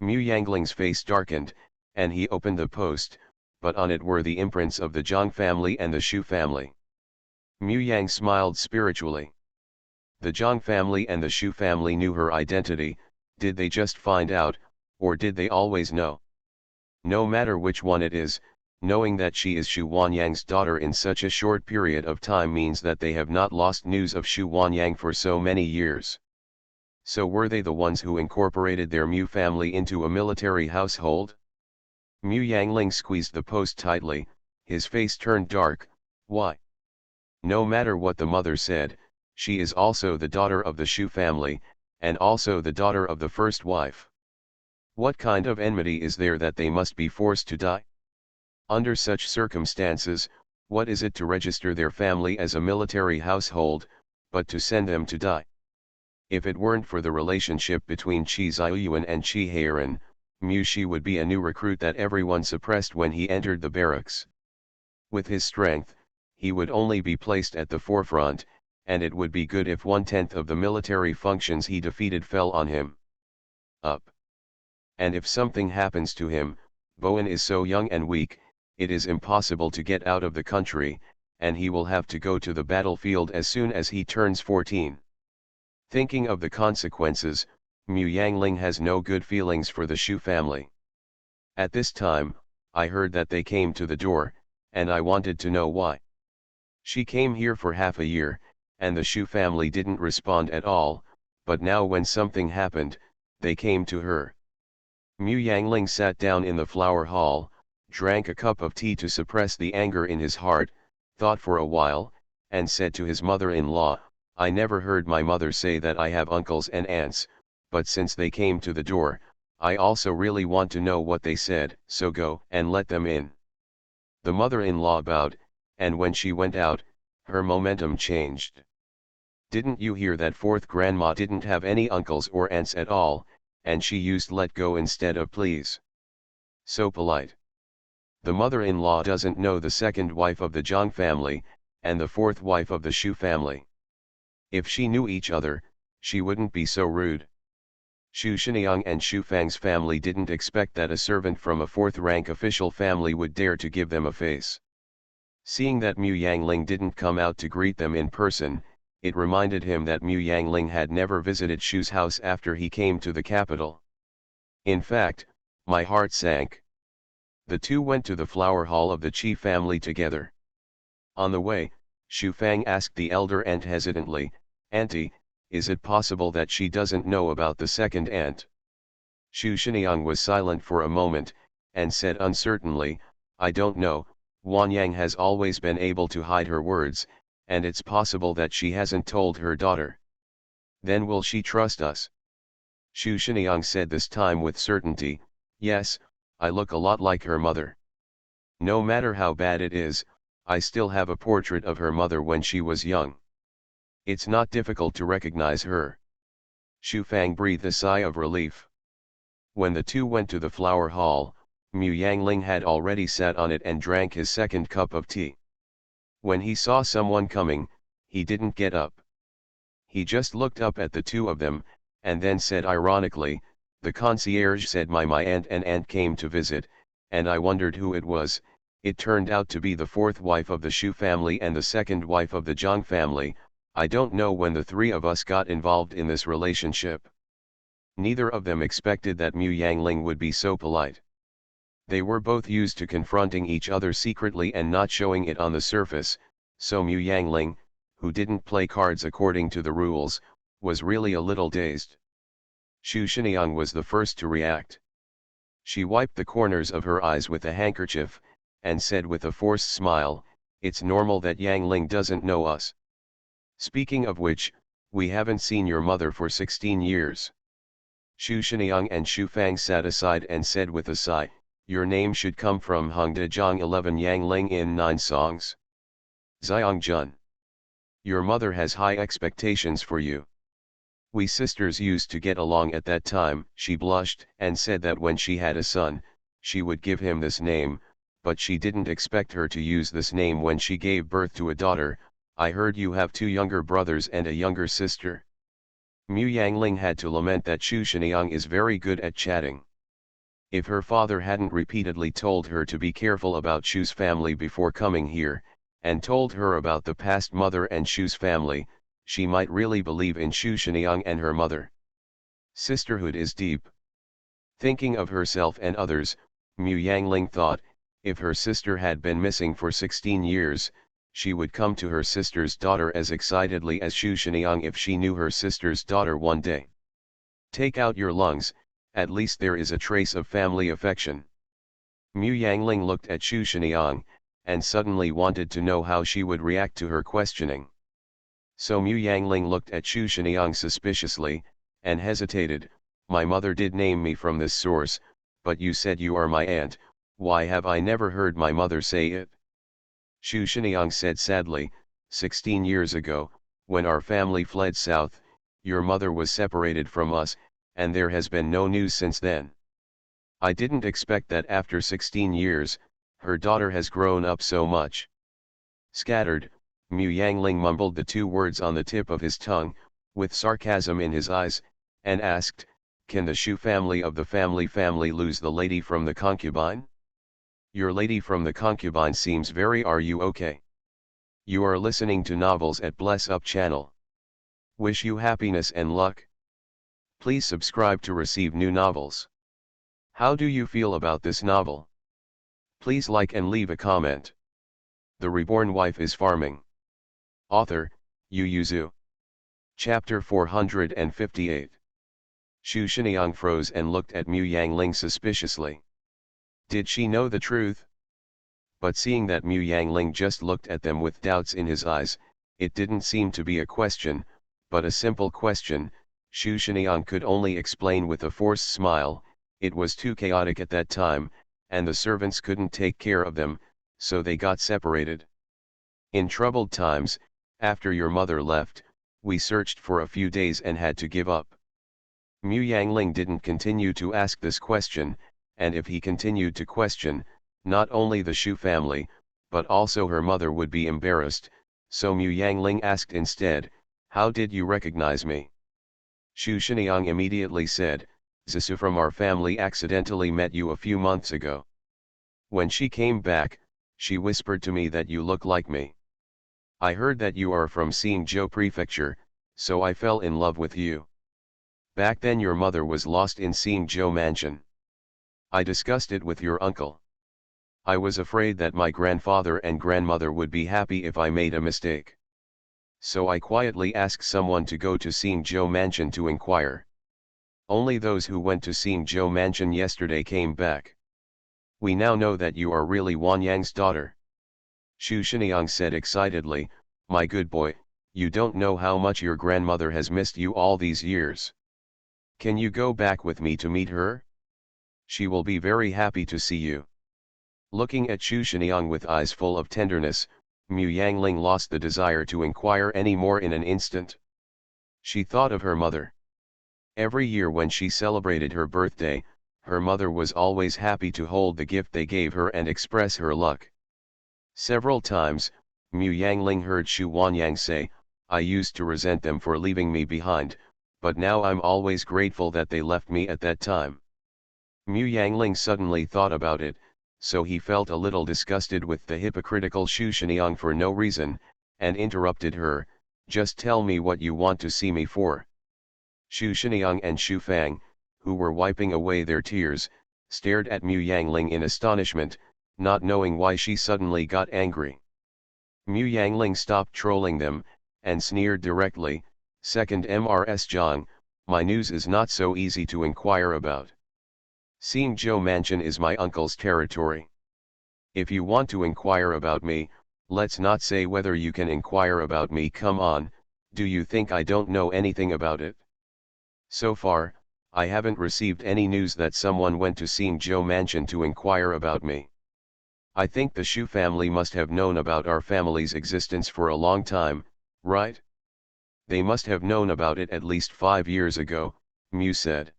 Mu Yangling's face darkened, and he opened the post, but on it were the imprints of the Zhang family and the Shu family. Mu Yang smiled spiritually. The Zhang family and the Shu family knew her identity. Did they just find out, or did they always know? No matter which one it is, knowing that she is Shu Wanyang's daughter in such a short period of time means that they have not lost news of Shu Wanyang for so many years. So were they the ones who incorporated their Mu family into a military household? Mu Yangling squeezed the post tightly, his face turned dark. Why? No matter what the mother said, she is also the daughter of the Shu family, and also the daughter of the first wife. What kind of enmity is there that they must be forced to die? Under such circumstances, what is it to register their family as a military household, but to send them to die? If it weren't for the relationship between Qi Ziyuan and Qi Heiran, Shi would be a new recruit that everyone suppressed when he entered the barracks. With his strength, he would only be placed at the forefront, and it would be good if 1/10 of the military functions he defeated fell on him. Up. And if something happens to him, Bowen is so young and weak, it is impossible to get out of the country, and he will have to go to the battlefield as soon as he turns 14. Thinking of the consequences, Mu Yangling has no good feelings for the Shu family. At this time, I heard that they came to the door, and I wanted to know why. She came here for half a year, and the Shu family didn't respond at all, but now when something happened, they came to her. Mu Yangling sat down in the flower hall, drank a cup of tea to suppress the anger in his heart, thought for a while, and said to his mother-in-law, I never heard my mother say that I have uncles and aunts, but since they came to the door, I also really want to know what they said, so go and let them in. The mother-in-law bowed, and when she went out, her momentum changed. Didn't you hear that fourth grandma didn't have any uncles or aunts at all, and she used let go instead of please? So polite. The mother-in-law doesn't know the second wife of the Zhang family, and the fourth wife of the Shu family. If she knew each other, she wouldn't be so rude. Xu Shiniang and Xu Fang's family didn't expect that a servant from a fourth-rank official family would dare to give them a face. Seeing that Mu Yangling didn't come out to greet them in person, it reminded him that Mu Yangling had never visited Xu's house after he came to the capital. In fact, my heart sank. The two went to the flower hall of the Qi family together. On the way, Xu Fang asked the elder aunt hesitantly, Auntie, is it possible that she doesn't know about the second aunt? Xu Shiniang was silent for a moment, and said uncertainly, I don't know, Wanyang has always been able to hide her words, and it's possible that she hasn't told her daughter. Then will she trust us? Xu Shiniang said this time with certainty, yes, I look a lot like her mother. No matter how bad it is, I still have a portrait of her mother when she was young. It's not difficult to recognize her. Xu Fang breathed a sigh of relief. When the two went to the flower hall, Mu Yangling had already sat on it and drank his second cup of tea. When he saw someone coming, he didn't get up. He just looked up at the two of them, and then said ironically, the concierge said my aunt and aunt came to visit, and I wondered who it was. It turned out to be the fourth wife of the Shu family and the second wife of the Zhang family. I don't know when the three of us got involved in this relationship. Neither of them expected that Mu Yangling would be so polite. They were both used to confronting each other secretly and not showing it on the surface, so Mu Yangling, who didn't play cards according to the rules, was really a little dazed. Xu Shiniang was the first to react. She wiped the corners of her eyes with a handkerchief, and said with a forced smile, it's normal that Yangling doesn't know us. Speaking of which, we haven't seen your mother for 16 years. Xu Shiniang and Xu Fang sat aside and said with a sigh, your name should come from Hongde Zhang 11 Yangling in 9 songs. Xiang Jun. Your mother has high expectations for you. We sisters used to get along at that time. She blushed and said that when she had a son, she would give him this name, but she didn't expect her to use this name when she gave birth to a daughter. I heard you have 2 younger brothers and a younger sister. Mu Yangling had to lament that Xu Shiniang is very good at chatting. If her father hadn't repeatedly told her to be careful about Xu's family before coming here, and told her about the past mother and Xu's family, she might really believe in Xu Shiniang and her mother. Sisterhood is deep. Thinking of herself and others, Mu Yangling thought, if her sister had been missing for 16 years, she would come to her sister's daughter as excitedly as Xu Shiniang if she knew her sister's daughter one day. Take out your lungs, at least there is a trace of family affection. Mu Yangling looked at Xu Shiniang, and suddenly wanted to know how she would react to her questioning. So Mu Yangling looked at Xu Shiniang suspiciously, and hesitated, my mother did name me from this source, but you said you are my aunt, why have I never heard my mother say it? Xu Shiniang said sadly, 16 years ago, when our family fled south, your mother was separated from us, and there has been no news since then. I didn't expect that after 16 years, her daughter has grown up so much. Scattered, Mu Yangling mumbled the two words on the tip of his tongue, with sarcasm in his eyes, and asked, "Can the Shu family of the family lose the lady from the concubine? Your lady from the concubine seems very. Are you okay? You are listening to novels at Bless Up channel. Wish you happiness and luck. Please subscribe to receive new novels. How do you feel about this novel? Please like and leave a comment. The Reborn Wife is Farming. Author, Yu Yuzu. Chapter 458. Xu Shiniang froze and looked at Mu Yangling suspiciously. Did she know the truth? But seeing that Mu Yangling just looked at them with doubts in his eyes, it didn't seem to be a question, but a simple question. Xu Shiniang could only explain with a forced smile, it was too chaotic at that time, and the servants couldn't take care of them, so they got separated. In troubled times, after your mother left, we searched for a few days and had to give up. Mu Yangling didn't continue to ask this question, and if he continued to question, not only the Shu family, but also her mother would be embarrassed, so Mu Yangling asked instead, "How did you recognize me?" Xu Shiniang immediately said, "Zisu from our family accidentally met you a few months ago. When she came back, she whispered to me that you look like me. I heard that you are from Xingzhou Prefecture, so I fell in love with you. Back then your mother was lost in Xingzhou Mansion. I discussed it with your uncle. I was afraid that my grandfather and grandmother would be happy if I made a mistake. So I quietly asked someone to go to Xingzhou Mansion to inquire. Only those who went to Xingzhou Mansion yesterday came back. We now know that you are really Wanyang's daughter." Xu Shiniang said excitedly, "My good boy, you don't know how much your grandmother has missed you all these years. Can you go back with me to meet her? She will be very happy to see you." Looking at Xu Shiniang with eyes full of tenderness, Mu Yangling lost the desire to inquire any more in an instant. She thought of her mother. Every year when she celebrated her birthday, her mother was always happy to hold the gift they gave her and express her luck. Several times, Mu Yangling heard Xu Wanyang say, "I used to resent them for leaving me behind, but now I'm always grateful that they left me at that time." Mu Yangling suddenly thought about it, so he felt a little disgusted with the hypocritical Xu Shiniang for no reason, and interrupted her, "Just tell me what you want to see me for." Xu Shiniang and Xu Fang, who were wiping away their tears, stared at Mu Yangling in astonishment, not knowing why she suddenly got angry. Mu Yangling stopped trolling them, and sneered directly, "Second Mrs. Zhang, my news is not so easy to inquire about. Xingzhou Mansion is my uncle's territory. If you want to inquire about me, let's not say whether you can inquire about me. Come on, do you think I don't know anything about it? So far, I haven't received any news that someone went to Xingzhou Mansion to inquire about me. I think the Shu family must have known about our family's existence for a long time, right? They must have known about it at least 5 years ago," Mu said.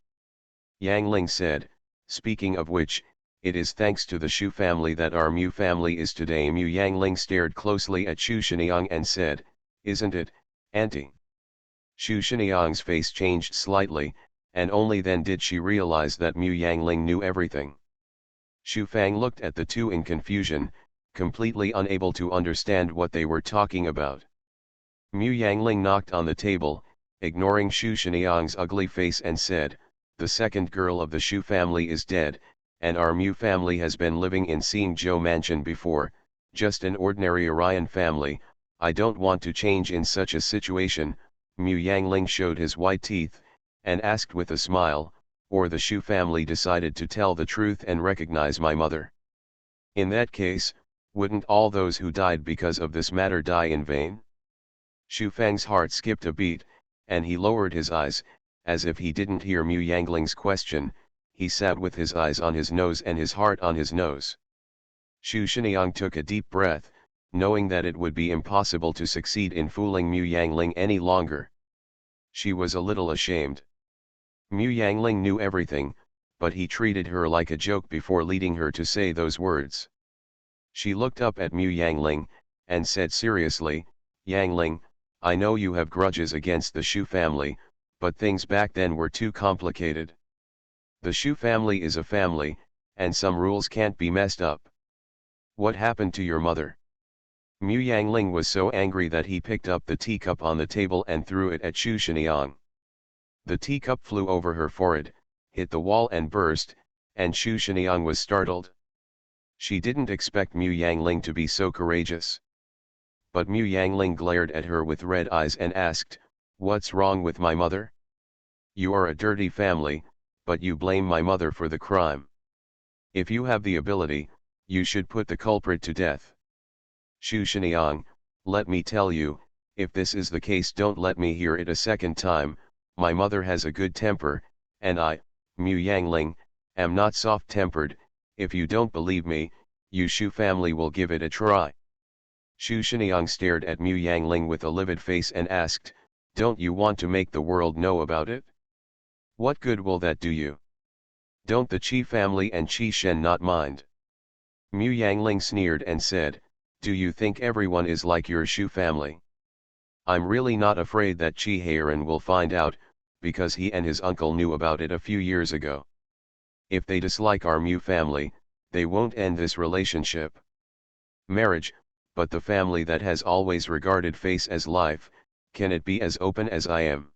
Yangling said, "Speaking of which, it is thanks to the Shu family that our Mu family is today." Mu Yangling stared closely at Xu Shiniang and said, "Isn't it, Auntie?" Xu Shiniang's face changed slightly, and only then did she realize that Mu Yangling knew everything. Xu Fang looked at the two in confusion, completely unable to understand what they were talking about. Mu Yangling knocked on the table, ignoring Xu Shiniang's ugly face, and said, "The second girl of the Shu family is dead, and our Mu family has been living in Xingzhou Mansion before, just an ordinary Orion family. I don't want to change in such a situation." Mu Yangling showed his white teeth, and asked with a smile, "Or the Shu family decided to tell the truth and recognize my mother. In that case, wouldn't all those who died because of this matter die in vain?" Xu Fang's heart skipped a beat, and he lowered his eyes, as if he didn't hear Mu Yangling's question. He sat with his eyes on his nose and his heart on his nose. Xu Shiniang took a deep breath, knowing that it would be impossible to succeed in fooling Mu Yangling any longer. She was a little ashamed. Mu Yangling knew everything, but he treated her like a joke before leading her to say those words. She looked up at Mu Yangling, and said seriously, "Yangling, I know you have grudges against the Shu family, but things back then were too complicated. The Shu family is a family, and some rules can't be messed up. What happened to your mother?" Mu Yangling was so angry that he picked up the teacup on the table and threw it at Shu Shinyang. The teacup flew over her forehead, hit the wall and burst, and Shu Shinyang was startled. She didn't expect Mu Yangling to be so courageous. But Mu Yangling glared at her with red eyes and asked, "What's wrong with my mother? You are a dirty family, but you blame my mother for the crime. If you have the ability, you should put the culprit to death." Shu Shinyang, let me tell you, if this is the case, don't let me hear it a second time. My mother has a good temper, and I, Mu Yangling, am not soft-tempered. If you don't believe me, you Shu family will give it a try. Shu Shinyang stared at Mu Yangling with a livid face and asked, "Don't you want to make the world know about it? What good will that do you? Don't the Qi family and Qi Shen not mind?" Mu Yangling sneered and said, "Do you think everyone is like your Shu family? I'm really not afraid that Qi Heiran will find out, because he and his uncle knew about it a few years ago. If they dislike our Mu family, they won't end this relationship. Marriage, but the family that has always regarded face as life, can it be as open as I am?"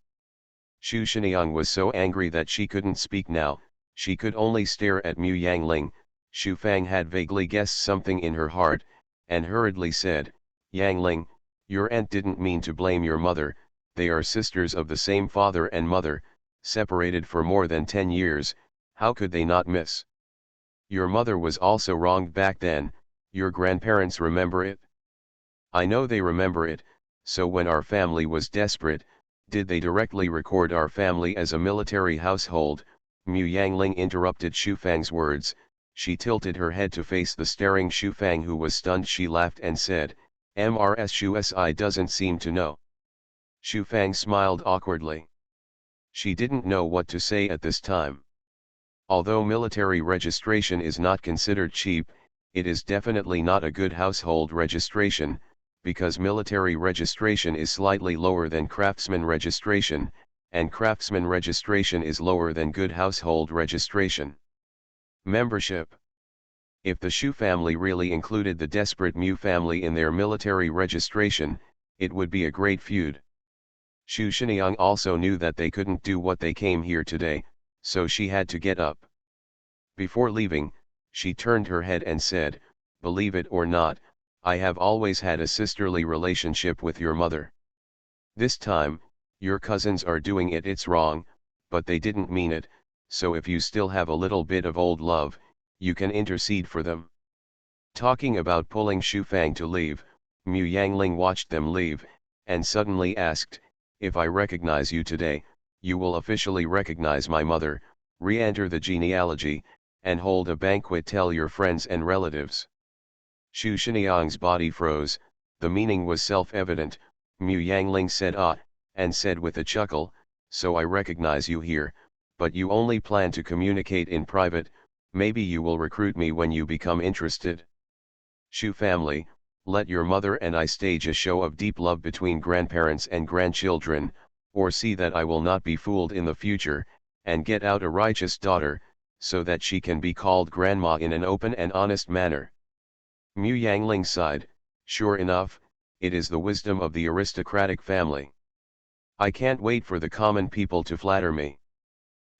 Shu Shinyang was so angry that she couldn't speak now. She could only stare at Mu Yangling. Shu Fang had vaguely guessed something in her heart, and hurriedly said, "Yangling, your aunt didn't mean to blame your mother. They are sisters of the same father and mother, separated for more than 10 years, how could they not miss? Your mother was also wronged back then. Your grandparents remember it?" "I know they remember it. So when our family was desperate, did they directly record our family as a military household?" Mu Yangling interrupted Shu Fang's words. She tilted her head to face the staring Shu Fang, who was stunned. She laughed and said, "Mrs. Shu Si doesn't seem to know." Shu Fang smiled awkwardly. She didn't know what to say at this time. Although military registration is not considered cheap, it is definitely not a good household registration, because military registration is slightly lower than craftsman registration, and craftsman registration is lower than good household registration. Membership. If the Shu family really included the desperate Mu family in their military registration, it would be a great feud. Shu Shinyang also knew that they couldn't do what they came here today, so she had to get up. Before leaving, she turned her head and said, "Believe it or not, I have always had a sisterly relationship with your mother. This time, your cousins are doing it. It's wrong, but they didn't mean it, so if you still have a little bit of old love, you can intercede for them." Talking about pulling Shu Fang to leave, Mu Yangling watched them leave, and suddenly asked, "If I recognize you today, you will officially recognize my mother, re-enter the genealogy, and hold a banquet. Tell your friends and relatives." Shu Shinyang's body froze. The meaning was self-evident. Mu Yangling said "Ah," and said with a chuckle, "So I recognize you here, but you only plan to communicate in private. Maybe you will recruit me when you become interested. Shu family, let your mother and I stage a show of deep love between grandparents and grandchildren, or see that I will not be fooled in the future, and get out a righteous daughter, so that she can be called grandma in an open and honest manner." Mu Yangling sighed. Sure enough, it is the wisdom of the aristocratic family. I can't wait for the common people to flatter me.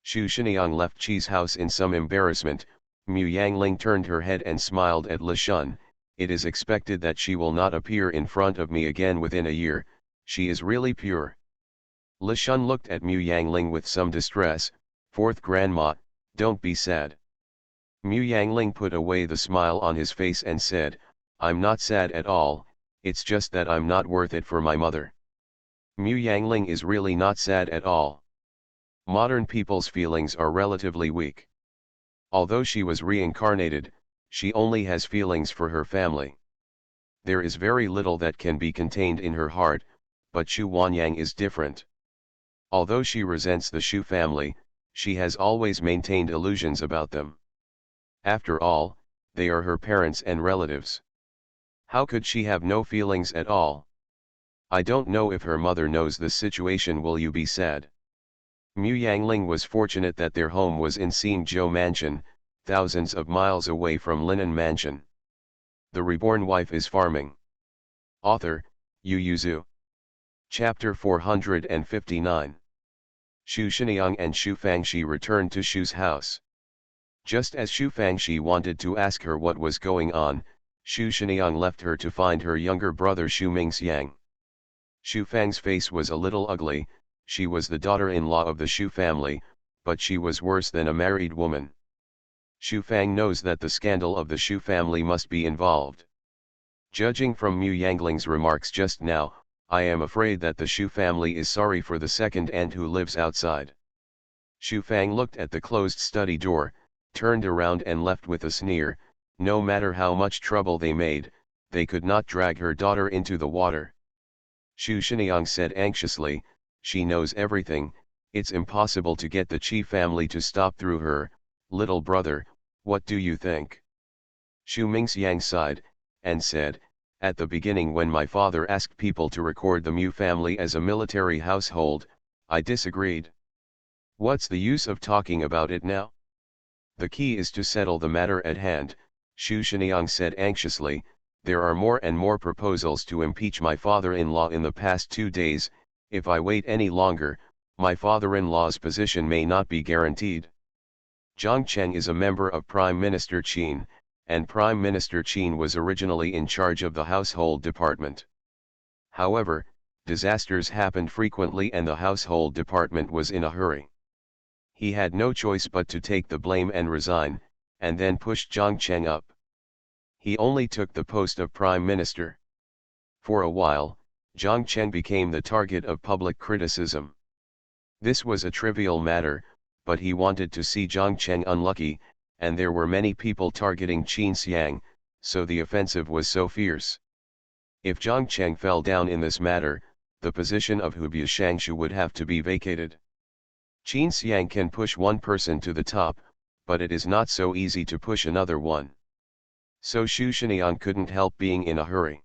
Shu Shinyang left Qi's house in some embarrassment. Mu Yangling turned her head and smiled at Li Shun. It is expected that she will not appear in front of me again within a year. She is really pure. Li Shun looked at Mu Yangling with some distress. "Fourth grandma, don't be sad." Mu Yangling put away the smile on his face and said, "I'm not sad at all, it's just that I'm not worth it for my mother." Mu Yangling is really not sad at all. Modern people's feelings are relatively weak. Although she was reincarnated, she only has feelings for her family. There is very little that can be contained in her heart, but Shu Wanyang is different. Although she resents the Shu family, She has always maintained illusions about them. After all, they are her parents and relatives. How could she have no feelings at all? I don't know if her mother knows this situation. Will you be sad? Mu Yangling was fortunate that their home was in Xingzhou Mansion, thousands of miles away from Linen Mansion. The reborn wife is farming. Author, Yu Yuzu. Chapter 459. Xu Shiniang and Xu Fangxi returned to Xu's house. Just as Xu Fangxi wanted to ask her what was going on, Xu Shiniang left her to find her younger brother Xu Mingxiang. Xu Fang's face was a little ugly. She was the daughter-in-law of the Xu family, but she was worse than a married woman. Xu Fang knows that the scandal of the Xu family must be involved. Judging from Mu Yangling's remarks just now, I am afraid that the Xu family is sorry for the second aunt who lives outside. Xu Fang looked at the closed study door, turned around and left with a sneer. No matter how much trouble they made, they could not drag her daughter into the water. Xu Shiniang said anxiously, she knows everything, it's impossible to get the Qi family to stop through her. Little brother, what do you think? Xu Mingxiang sighed, and said, at the beginning when my father asked people to record the Mu family as a military household, I disagreed. What's the use of talking about it now? The key is to settle the matter at hand, Xu Shiniang said anxiously. There are more and more proposals to impeach my father-in-law in the past 2 days. If I wait any longer, my father-in-law's position may not be guaranteed. Zhang Cheng is a member of Prime Minister Qin, and Prime Minister Qin was originally in charge of the household department. However, disasters happened frequently and the household department was in a hurry. He had no choice but to take the blame and resign, and then pushed Zhang Cheng up. He only took the post of Prime Minister. For a while, Zhang Cheng became the target of public criticism. This was a trivial matter, but he wanted to see Zhang Cheng unlucky, and there were many people targeting Qin Xiang, so the offensive was so fierce. If Zhang Cheng fell down in this matter, the position of Hu Shangshu would have to be vacated. Qin Xiang can push one person to the top, but it is not so easy to push another one. So Xu Shiniang couldn't help being in a hurry.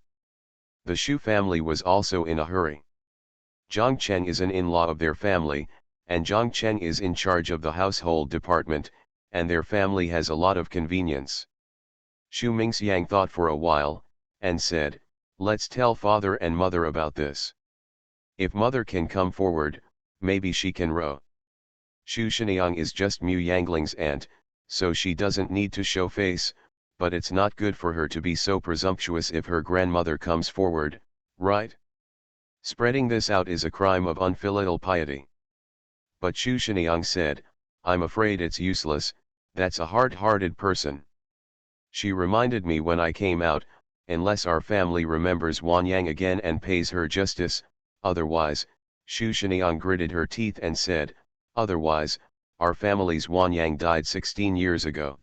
The Xu family was also in a hurry. Zhang Cheng is an in-law of their family, and Zhang Cheng is in charge of the household department, and their family has a lot of convenience. Xu Mingxiang thought for a while, and said, let's tell father and mother about this. If mother can come forward, maybe she can row. Xu Shiniang is just Mu Yangling's aunt, so she doesn't need to show face, but it's not good for her to be so presumptuous if her grandmother comes forward, right? Spreading this out is a crime of unfilial piety. But Xu Shiniang said, I'm afraid it's useless, that's a hard-hearted person. She reminded me when I came out, unless our family remembers Wan Yang again and pays her justice, otherwise, Xu Shiniang gritted her teeth and said, otherwise, our family's Wan Yang died 16 years ago.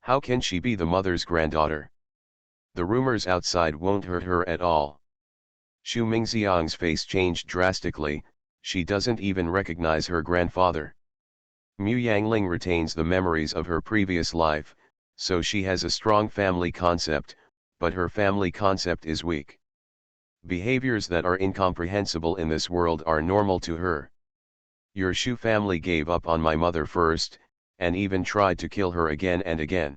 How can she be the mother's granddaughter? The rumors outside won't hurt her at all. Xu Mingxiang's face changed drastically, she doesn't even recognize her grandfather. Mu Yangling retains the memories of her previous life, so she has a strong family concept, but her family concept is weak. Behaviors that are incomprehensible in this world are normal to her. Your Xu family gave up on my mother first, and even tried to kill her again and again.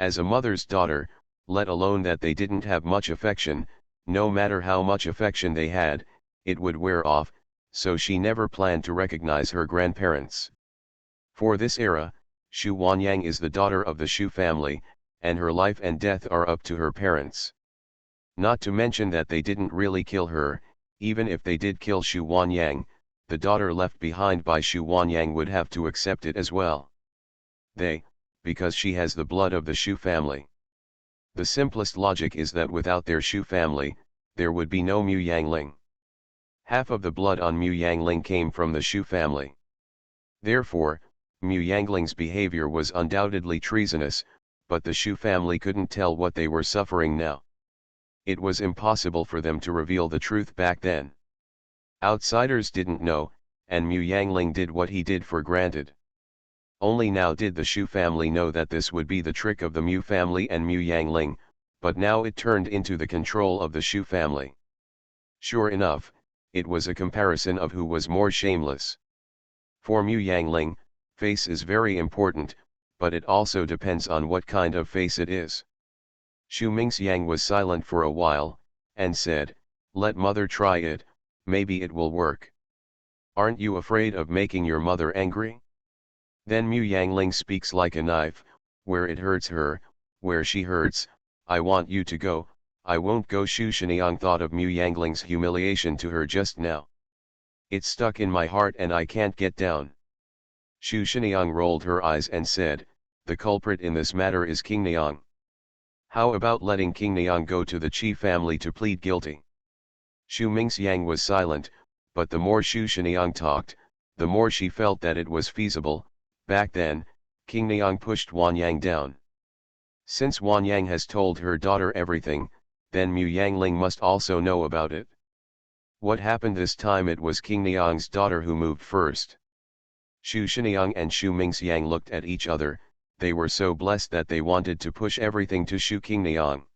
As a mother's daughter, let alone that they didn't have much affection, no matter how much affection they had, it would wear off, so she never planned to recognize her grandparents. For this era, Xu Wanyang is the daughter of the Xu family, and her life and death are up to her parents. Not to mention that they didn't really kill her. Even if they did kill Xu Wanyang, the daughter left behind by Xu Wanyang would have to accept it as well. Because she has the blood of the Xu family. The simplest logic is that without their Xu family, there would be no Mu Yangling. Half of the blood on Mu Yangling came from the Xu family. Therefore, Mu Yangling's behavior was undoubtedly treasonous, but the Xu family couldn't tell what they were suffering now. It was impossible for them to reveal the truth back then. Outsiders didn't know, and Mu Yangling did what he did for granted. Only now did the Shu family know that this would be the trick of the Mu family and Mu Yangling, but now it turned into the control of the Shu family. Sure enough, it was a comparison of who was more shameless. For Mu Yangling, face is very important, but it also depends on what kind of face it is. Shu Mingxiang was silent for a while, and said, "Let mother try it, maybe it will work." "Aren't you afraid of making your mother angry?" Then Mu Yangling speaks like a knife, "Where it hurts her, where she hurts, I want you to go, I won't go." Shu Shinyang thought of Mu Yangling's humiliation to her just now. "It's stuck in my heart and I can't get down." Shu Shinyang rolled her eyes and said, "The culprit in this matter is King Niang. How about letting King Niang go to the Qi family to plead guilty?" Shu Mingxiang was silent, but the more Shu Shinyang talked, the more she felt that it was feasible. Back then, King Niang pushed Wanyang down. Since Wanyang has told her daughter everything, then Mu Yangling must also know about it. What happened this time? It was King Niang's daughter who moved first. Shu Shinyang and Shu Mingxiang looked at each other. They were so blessed that they wanted to push everything to Shu King Niang.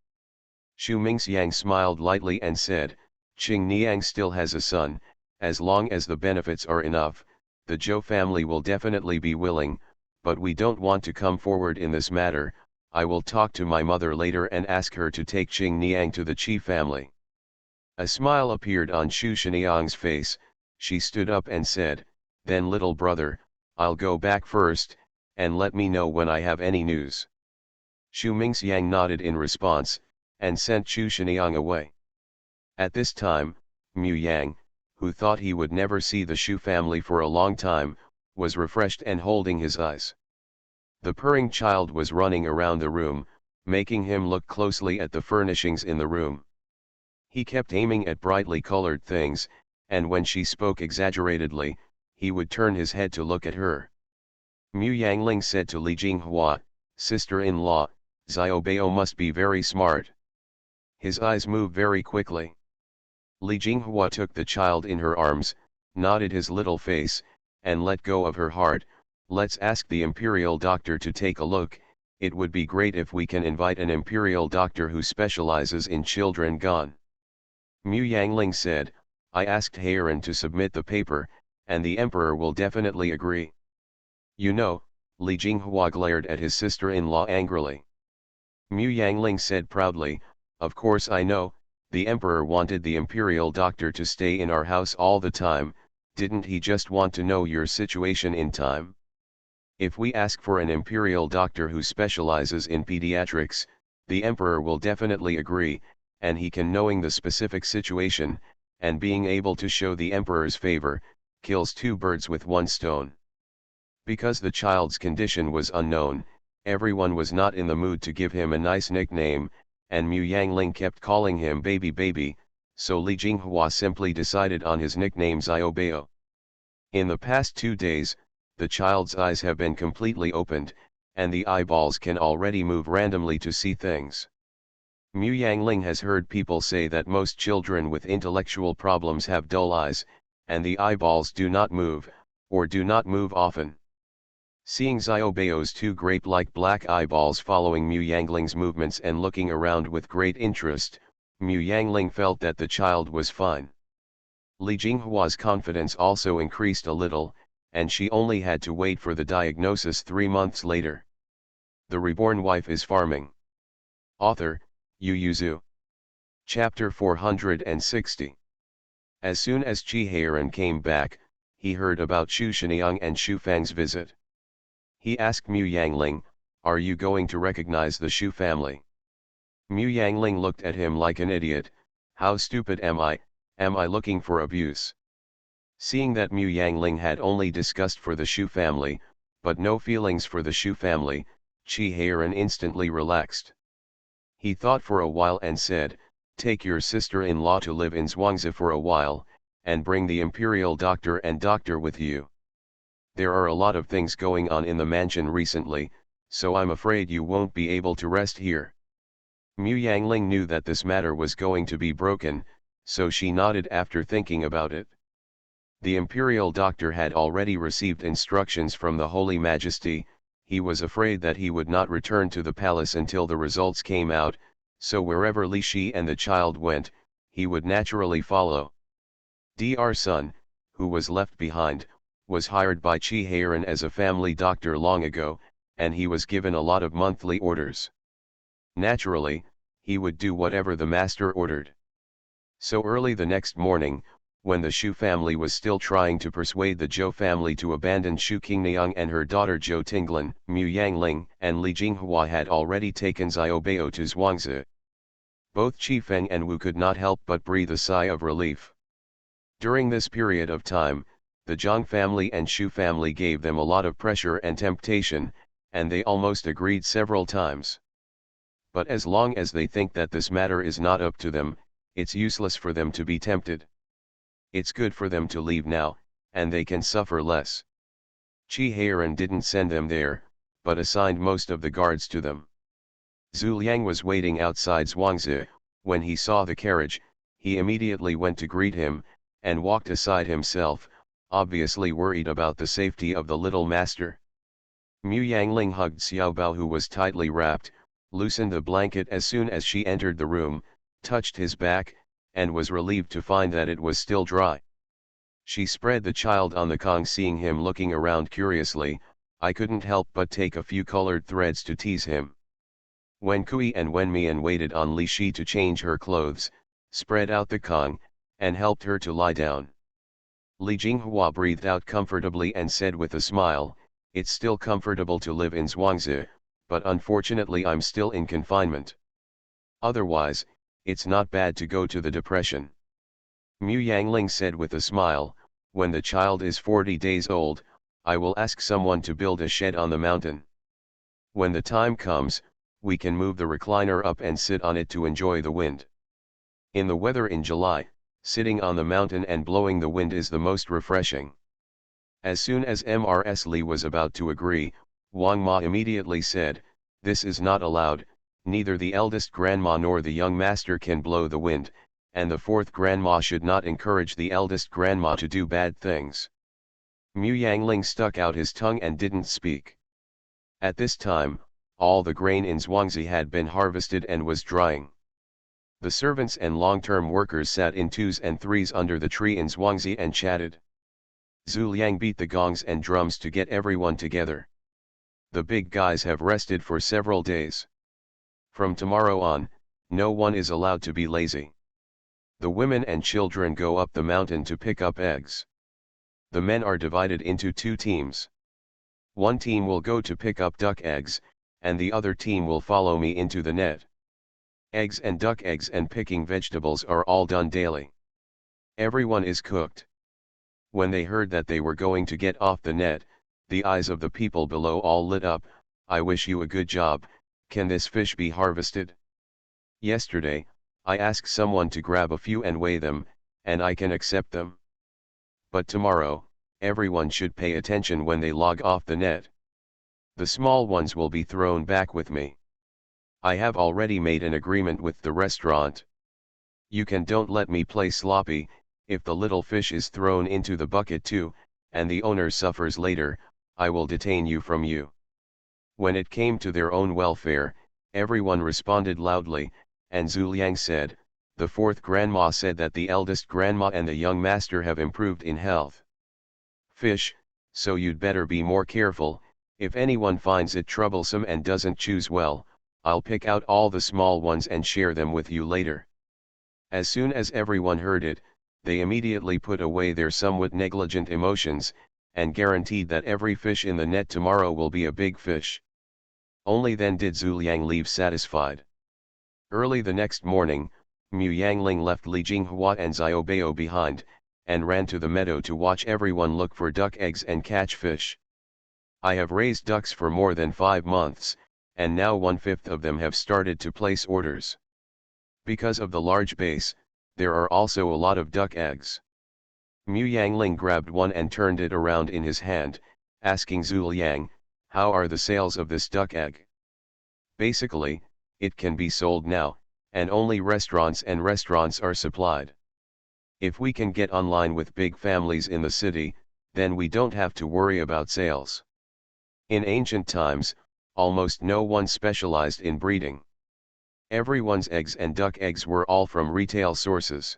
Shu Mingxiang smiled lightly and said, "Qing Niang still has a son, as long as the benefits are enough, the Zhou family will definitely be willing, but we don't want to come forward in this matter. I will talk to my mother later and ask her to take Qing Niang to the Qi family." A smile appeared on Shu Shinyang's face. She stood up and said, "Then little brother, I'll go back first, and let me know when I have any news." Shu Mingxiang nodded in response, and sent Shu Shinyang away. At this time, Mu Yang, who thought he would never see the Shu family for a long time, was refreshed and holding his eyes. The purring child was running around the room, making him look closely at the furnishings in the room. He kept aiming at brightly colored things, and when she spoke exaggeratedly, he would turn his head to look at her. Mu Yangling said to Li Jinghua, "Sister-in-law, Xiaobao must be very smart." His eyes moved very quickly. Li Jinghua took the child in her arms, nodded his little face, and let go of her heart. "Let's ask the imperial doctor to take a look. It would be great if we can invite an imperial doctor who specializes in children gone." Mu Yangling said, "I asked Heiran to submit the paper, and the emperor will definitely agree." "You know," Li Jinghua glared at his sister-in-law angrily. Mu Yangling said proudly, "Of course I know, the emperor wanted the imperial doctor to stay in our house all the time. Didn't he just want to know your situation in time? If we ask for an imperial doctor who specializes in pediatrics, the emperor will definitely agree, and he can, knowing the specific situation, and being able to show the emperor's favor, kills two birds with one stone." Because the child's condition was unknown, everyone was not in the mood to give him a nice nickname, and Mu Yangling kept calling him baby baby, so Li Jinghua simply decided on his nickname Xiaobao. In the past 2 days, the child's eyes have been completely opened, and the eyeballs can already move randomly to see things. Mu Yangling has heard people say that most children with intellectual problems have dull eyes, and the eyeballs do not move, or do not move often. Seeing Xiaobao's 2 grape-like black eyeballs following Mu Yangling's movements and looking around with great interest, Mu Yangling felt that the child was fine. Li Jinghua's confidence also increased a little, and she only had to wait for the diagnosis 3 months later. The Reborn Wife is Farming. Author, Yu Yuzu. Chapter 460. As soon as Qi Heiran came back, he heard about Shu Shinyang and Shu Fang's visit. He asked Mu Yangling, "Are you going to recognize the Shu family?" Mu Yangling looked at him like an idiot. "How stupid am I looking for abuse?" Seeing that Mu Yangling had only disgust for the Shu family, but no feelings for the Shu family, Qi Heiran instantly relaxed. He thought for a while and said, "Take your sister-in-law to live in Zhuangzi for a while, and bring the imperial doctor and doctor with you. There are a lot of things going on in the mansion recently, so I'm afraid you won't be able to rest here." Mu Yangling knew that this matter was going to be broken, so she nodded after thinking about it. The imperial doctor had already received instructions from the Holy Majesty. He was afraid that he would not return to the palace until the results came out, so wherever Li Shi and the child went, he would naturally follow. Dr. Sun, who was left behind, was hired by Chi Heiran as a family doctor long ago, and he was given a lot of monthly orders. Naturally, he would do whatever the master ordered. So early the next morning, when the Shu family was still trying to persuade the Zhou family to abandon Shu Qingniang and her daughter Zhou Tinglan, Mu Yangling and Li Jinghua had already taken Xiaobao to Zhuangzi. Both Qi Feng and Wu could not help but breathe a sigh of relief. During this period of time, the Zhang family and Shu family gave them a lot of pressure and temptation, and they almost agreed several times. But as long as they think that this matter is not up to them, it's useless for them to be tempted. It's good for them to leave now, and they can suffer less. Chi Heiran didn't send them there, but assigned most of the guards to them. Zhu Liang was waiting outside Zhuangzi. When he saw the carriage, he immediately went to greet him, and walked aside himself, obviously worried about the safety of the little master. Mu Yangling hugged Xiaobao, who was tightly wrapped, loosened the blanket as soon as she entered the room, touched his back, and was relieved to find that it was still dry. She spread the child on the Kong. Seeing him looking around curiously, I couldn't help but take a few colored threads to tease him. When Kui and Wen Mian waited on Li Shi to change her clothes, spread out the Kong, and helped her to lie down. Li Jinghua breathed out comfortably and said with a smile, "It's still comfortable to live in Zhuangzi, but unfortunately I'm still in confinement. Otherwise, it's not bad to go to the depression." Mu Yangling said with a smile, "When the child is 40 days old, I will ask someone to build a shed on the mountain. When the time comes, we can move the recliner up and sit on it to enjoy the wind. In the weather in July, sitting on the mountain and blowing the wind is the most refreshing." As soon as Mrs. Li was about to agree, Wang Ma immediately said, "This is not allowed. Neither the eldest grandma nor the young master can blow the wind, and the fourth grandma should not encourage the eldest grandma to do bad things." Mu Yangling stuck out his tongue and didn't speak. At this time, all the grain in Zhuangzi had been harvested and was drying. The servants and long-term workers sat in twos and threes under the tree in Zhuangzi and chatted. Zhu Liang beat the gongs and drums to get everyone together. "The big guys have rested for several days. From tomorrow on, no one is allowed to be lazy. The women and children go up the mountain to pick up eggs. The men are divided into two teams. One team will go to pick up duck eggs, and the other team will follow me into the net. Eggs and duck eggs and picking vegetables are all done daily. Everyone is cooked." When they heard that they were going to get off the net, the eyes of the people below all lit up. "I wish you a good job. Can this fish be harvested? Yesterday, I asked someone to grab a few and weigh them, and I can accept them. But tomorrow, everyone should pay attention when they log off the net. The small ones will be thrown back with me. I have already made an agreement with the restaurant. You don't let me play sloppy. If the little fish is thrown into the bucket too, and the owner suffers later, I will detain you from you." When it came to their own welfare, everyone responded loudly, and Zhu Liang said, "The fourth grandma said that the eldest grandma and the young master have improved in health. Fish, so you'd better be more careful. If anyone finds it troublesome and doesn't choose well, I'll pick out all the small ones and share them with you later." As soon as everyone heard it, they immediately put away their somewhat negligent emotions, and guaranteed that every fish in the net tomorrow will be a big fish. Only then did Zhu Liang leave satisfied. Early the next morning, Mu Yangling left Li Jinghua and Xiaobao behind, and ran to the meadow to watch everyone look for duck eggs and catch fish. "I have raised ducks for more than 5 months, and now 1/5 of them have started to place orders. Because of the large base, there are also a lot of duck eggs." Mu Yangling grabbed one and turned it around in his hand, asking Zhu Liang, "How are the sales of this duck egg?" "Basically, it can be sold now, and only restaurants are supplied." If we can get online with big families in the city, then we don't have to worry about sales. In ancient times, almost no one specialized in breeding. Everyone's eggs and duck eggs were all from retail sources.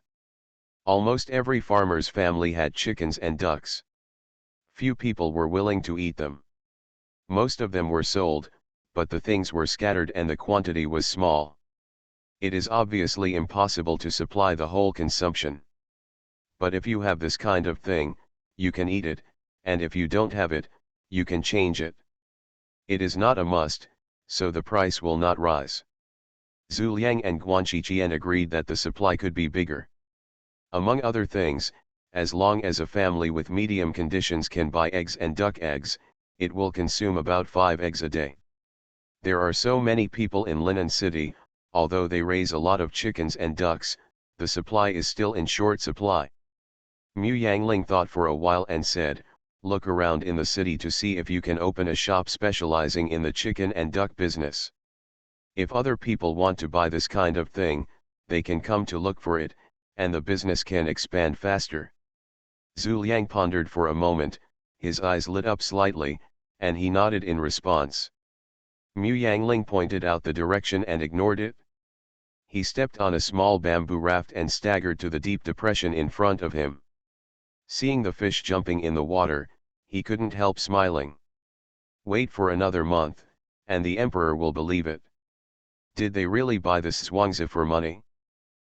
Almost every farmer's family had chickens and ducks. Few people were willing to eat them. Most of them were sold, but the things were scattered and the quantity was small. It is obviously impossible to supply the whole consumption. But if you have this kind of thing, you can eat it, and if you don't have it, you can change it. It is not a must, so the price will not rise. Zhu Liang and Guanqiqian agreed that the supply could be bigger. Among other things, as long as a family with medium conditions can buy eggs and duck eggs, it will consume about 5 eggs a day. There are so many people in Linan City, although they raise a lot of chickens and ducks, the supply is still in short supply. Mu Yangling thought for a while and said, look around in the city to see if you can open a shop specializing in the chicken and duck business. If other people want to buy this kind of thing, they can come to look for it, and the business can expand faster. Zhu Liang pondered for a moment, his eyes lit up slightly, and he nodded in response. Mu Yangling pointed out the direction and ignored it. He stepped on a small bamboo raft and staggered to the deep depression in front of him. Seeing the fish jumping in the water, he couldn't help smiling. Wait for another month, and the emperor will believe it. Did they really buy this Zhuangzi for money?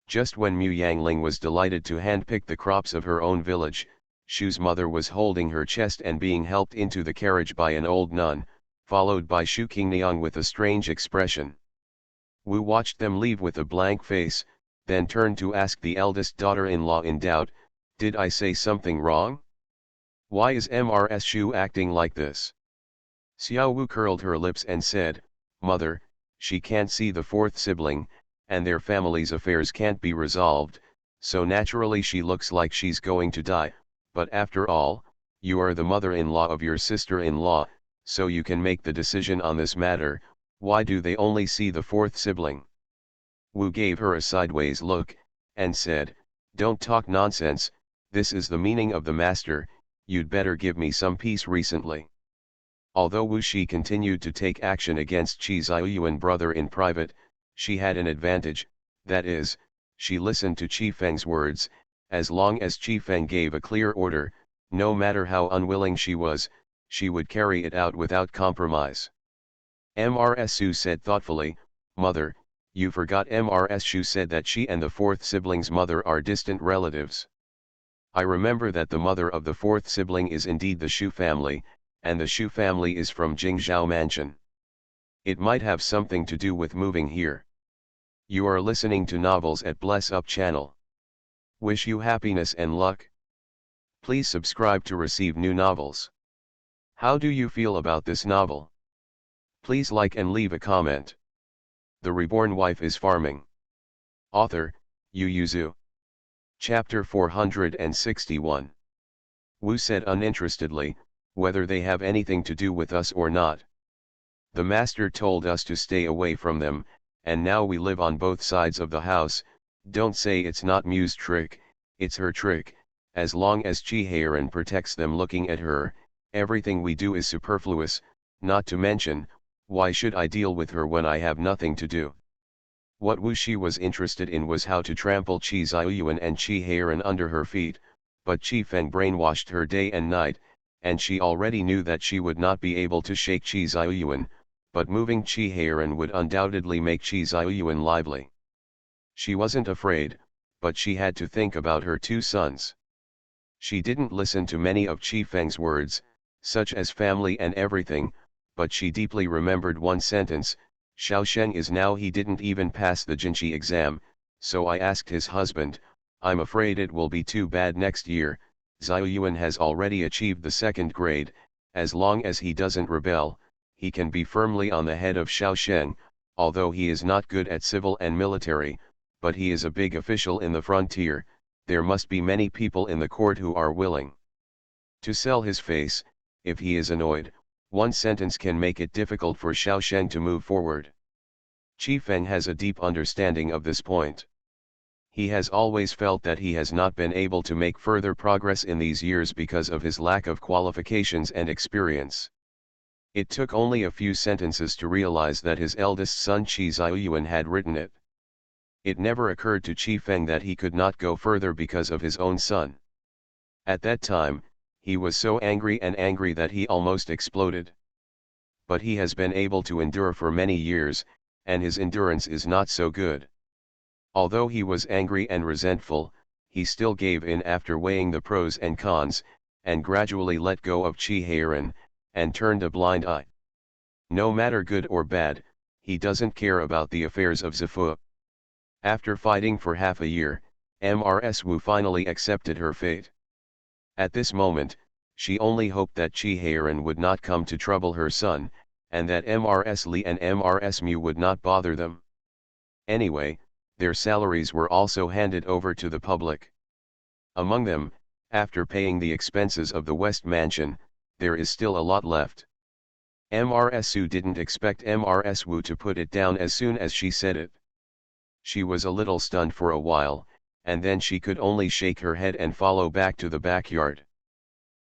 Just when Mu Yangling was delighted to handpick the crops of her own village, Shu's mother was holding her chest and being helped into the carriage by an old nun, followed by Shu Qingniang with a strange expression. Wu watched them leave with a blank face, then turned to ask the eldest daughter-in-law in doubt, did I say something wrong? Why is Mrs. Shu acting like this? Xiao Wu curled her lips and said, Mother, she can't see the fourth sibling, and their family's affairs can't be resolved, so naturally she looks like she's going to die, but after all, you are the mother-in-law of your sister-in-law, so you can make the decision on this matter. Why do they only see the fourth sibling? Wu gave her a sideways look, and said, don't talk nonsense, this is the meaning of the master, you'd better give me some peace recently. Although Wu Shi continued to take action against Qi Ziyuan brother in private, she had an advantage, that is, she listened to Qi Feng's words. As long as Qi Feng gave a clear order, no matter how unwilling she was, she would carry it out without compromise. Mrs. Su said thoughtfully, Mother, you forgot Mrs. Shu said that she and the fourth sibling's mother are distant relatives. I remember that the mother of the fourth sibling is indeed the Shu family, and the Shu family is from Jingzhou Mansion. It might have something to do with moving here. You are listening to Novels at Bless Up channel. Wish you happiness and luck. Please subscribe to receive new novels. How do you feel about this novel? Please like and leave a comment. The Reborn Wife is Farming. Author, Yu Yuzu. Chapter 461. Wu said uninterestedly, whether they have anything to do with us or not. The master told us to stay away from them, and now we live on both sides of the house. Don't say it's not Mu's trick, it's her trick. As long as Qi Heiran protects them looking at her, everything we do is superfluous, not to mention, why should I deal with her when I have nothing to do? What Wu Shi was interested in was how to trample Qi Ziyuan and Qi Heiran under her feet, but Qi Feng brainwashed her day and night, and she already knew that she would not be able to shake Qi Ziyuan, but moving Qi Heiran would undoubtedly make Qi Ziyuan lively. She wasn't afraid, but she had to think about her two sons. She didn't listen to many of Qi Feng's words, such as family and everything, but she deeply remembered one sentence, Xiao Sheng is now he didn't even pass the Jinqi exam, so I asked his husband, I'm afraid it will be too bad next year. Ziyuan has already achieved the second grade, as long as he doesn't rebel, he can be firmly on the head of Xiao Sheng, although he is not good at civil and military, but he is a big official in the frontier. There must be many people in the court who are willing to sell his face. If he is annoyed, one sentence can make it difficult for Xiao Sheng to move forward. Qi Feng has a deep understanding of this point. He has always felt that he has not been able to make further progress in these years because of his lack of qualifications and experience. It took only a few sentences to realize that his eldest son Qi Ziyuan had written it. It never occurred to Qi Feng that he could not go further because of his own son. At that time, he was so angry that he almost exploded. But he has been able to endure for many years, and his endurance is not so good. Although he was angry and resentful, he still gave in after weighing the pros and cons, and gradually let go of Qi Heiran, and turned a blind eye. No matter good or bad, he doesn't care about the affairs of Zifu. After fighting for half a year, Mrs. Wu finally accepted her fate. At this moment, she only hoped that Qi Heiran would not come to trouble her son, and that Mrs. Li and Mrs. Mu would not bother them. Anyway, their salaries were also handed over to the public. Among them, after paying the expenses of the West Mansion, there is still a lot left. Mrs. Su didn't expect Mrs. Wu to put it down as soon as she said it. She was a little stunned for a while, and then she could only shake her head and follow back to the backyard.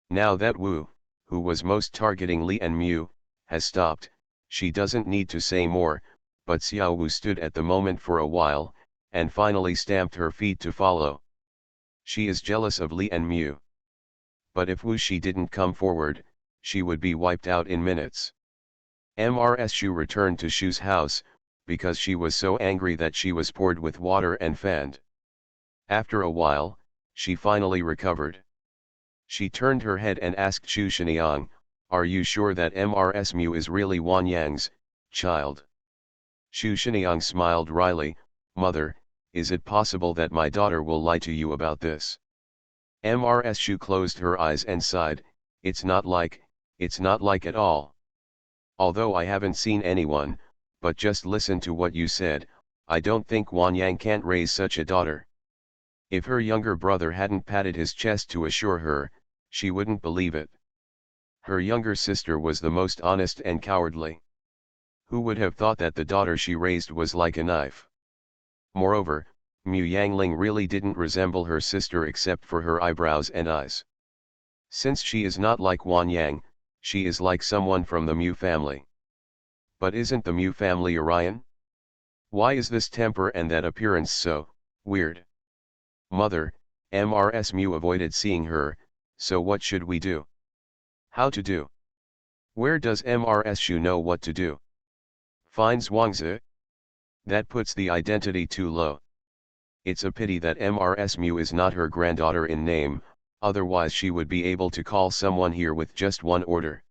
Now that Wu, who was most targeting Li and Mu, has stopped, she doesn't need to say more, but Xiao Wu stood at the moment for a while, and finally stamped her feet to follow. She is jealous of Li and Mu. But if Wu Shi didn't come forward, she would be wiped out in minutes. Mrs. Shu returned to Shu's house, because she was so angry that she was poured with water and fanned. After a while, she finally recovered. She turned her head and asked Shu Shiniang, "Are you sure that Mrs. Mu is really Wan Yang's child?" Shu Shiniang smiled wryly, "Mother, is it possible that my daughter will lie to you about this?" Mrs. Shu closed her eyes and sighed, it's not like at all. Although I haven't seen anyone, but just listen to what you said, I don't think Wan Yang can't raise such a daughter. If her younger brother hadn't patted his chest to assure her, she wouldn't believe it. Her younger sister was the most honest and cowardly. Who would have thought that the daughter she raised was like a knife? Moreover, Mu Yangling really didn't resemble her sister except for her eyebrows and eyes. Since she is not like Wan Yang, she is like someone from the Mu family. But isn't the Mu family Orion? Why is this temper and that appearance so weird? Mother, Mrs. Mu avoided seeing her, so what should we do? How to do? Where does Mrs. Shu know what to do? Find Zhuangzi? That puts the identity too low. It's a pity that Mrs. Mu is not her granddaughter in name, otherwise she would be able to call someone here with just one order.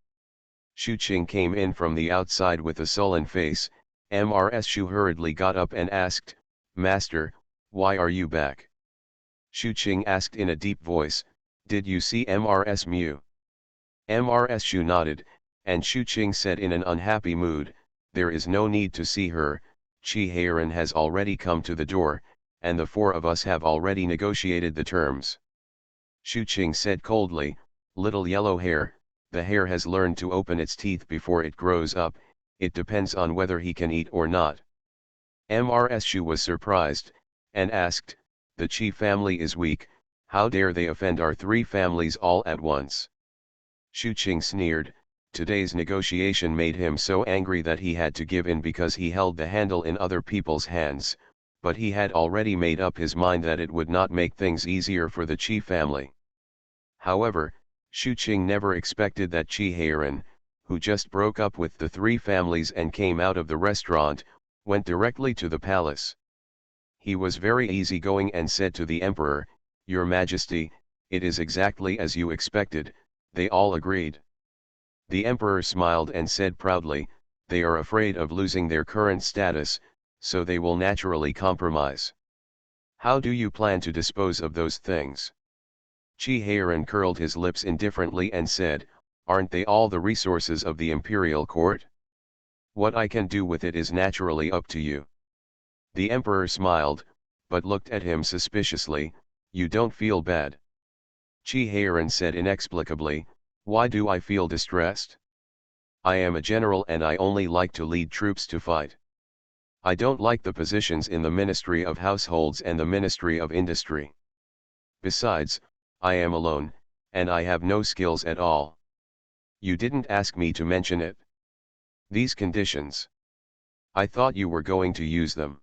Shu Qing came in from the outside with a sullen face. Mrs. Shu hurriedly got up and asked, "Master, why are you back?" Shu Qing asked in a deep voice, "Did you see Mrs. Mu?" Mrs. Shu nodded, and Shu Qing said in an unhappy mood, "There is no need to see her, Qi Heiran has already come to the door, and the four of us have already negotiated the terms." Shu Qing said coldly, "Little yellow hair, the hare has learned to open its teeth before it grows up, it depends on whether he can eat or not." Mrs. Shu was surprised, and asked, "The Qi family is weak, how dare they offend our three families all at once?" Shu Qing sneered, today's negotiation made him so angry that he had to give in because he held the handle in other people's hands, but he had already made up his mind that it would not make things easier for the Qi family. However, Shu Qing never expected that Qi Heiran, who just broke up with the three families and came out of the restaurant, went directly to the palace. He was very easygoing and said to the emperor, "Your Majesty, it is exactly as you expected." They all agreed. The emperor smiled and said proudly, "They are afraid of losing their current status, so they will naturally compromise. How do you plan to dispose of those things?" Qi Heiran curled his lips indifferently and said, "Aren't they all the resources of the imperial court? What I can do with it is naturally up to you." The emperor smiled, but looked at him suspiciously. "You don't feel bad?" Qi Heiran said inexplicably, "Why do I feel distressed? I am a general and I only like to lead troops to fight. I don't like the positions in the Ministry of Households and the Ministry of Industry. Besides, I am alone, and I have no skills at all. You didn't ask me to mention it. These conditions. I thought you were going to use them.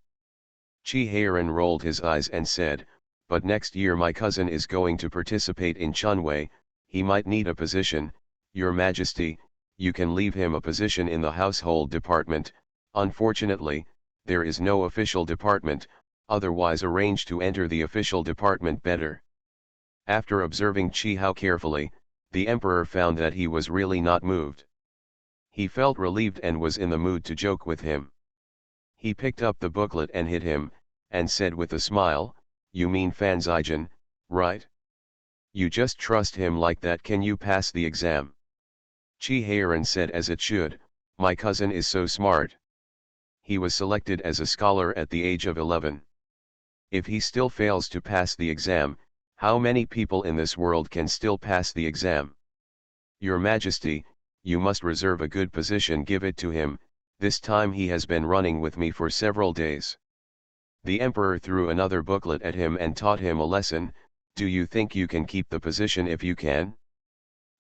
Chi Heiran rolled his eyes and said, but next year my cousin is going to participate in Chunwei, he might need a position, Your Majesty, you can leave him a position in the household department. Unfortunately, there is no official department, otherwise arrange to enter the official department better. After observing Chi Hao carefully, the emperor found that he was really not moved. He felt relieved and was in the mood to joke with him. He picked up the booklet and hit him, and said with a smile, you mean Fan Zijian, right? You just trust him like that. Can you pass the exam? Chi Heiran said as it should, my cousin is so smart. He was selected as a scholar at the age of 11. If he still fails to pass the exam, how many people in this world can still pass the exam? Your Majesty, you must reserve a good position, give it to him, this time he has been running with me for several days. The emperor threw another booklet at him and taught him a lesson, do you think you can keep the position? If you can?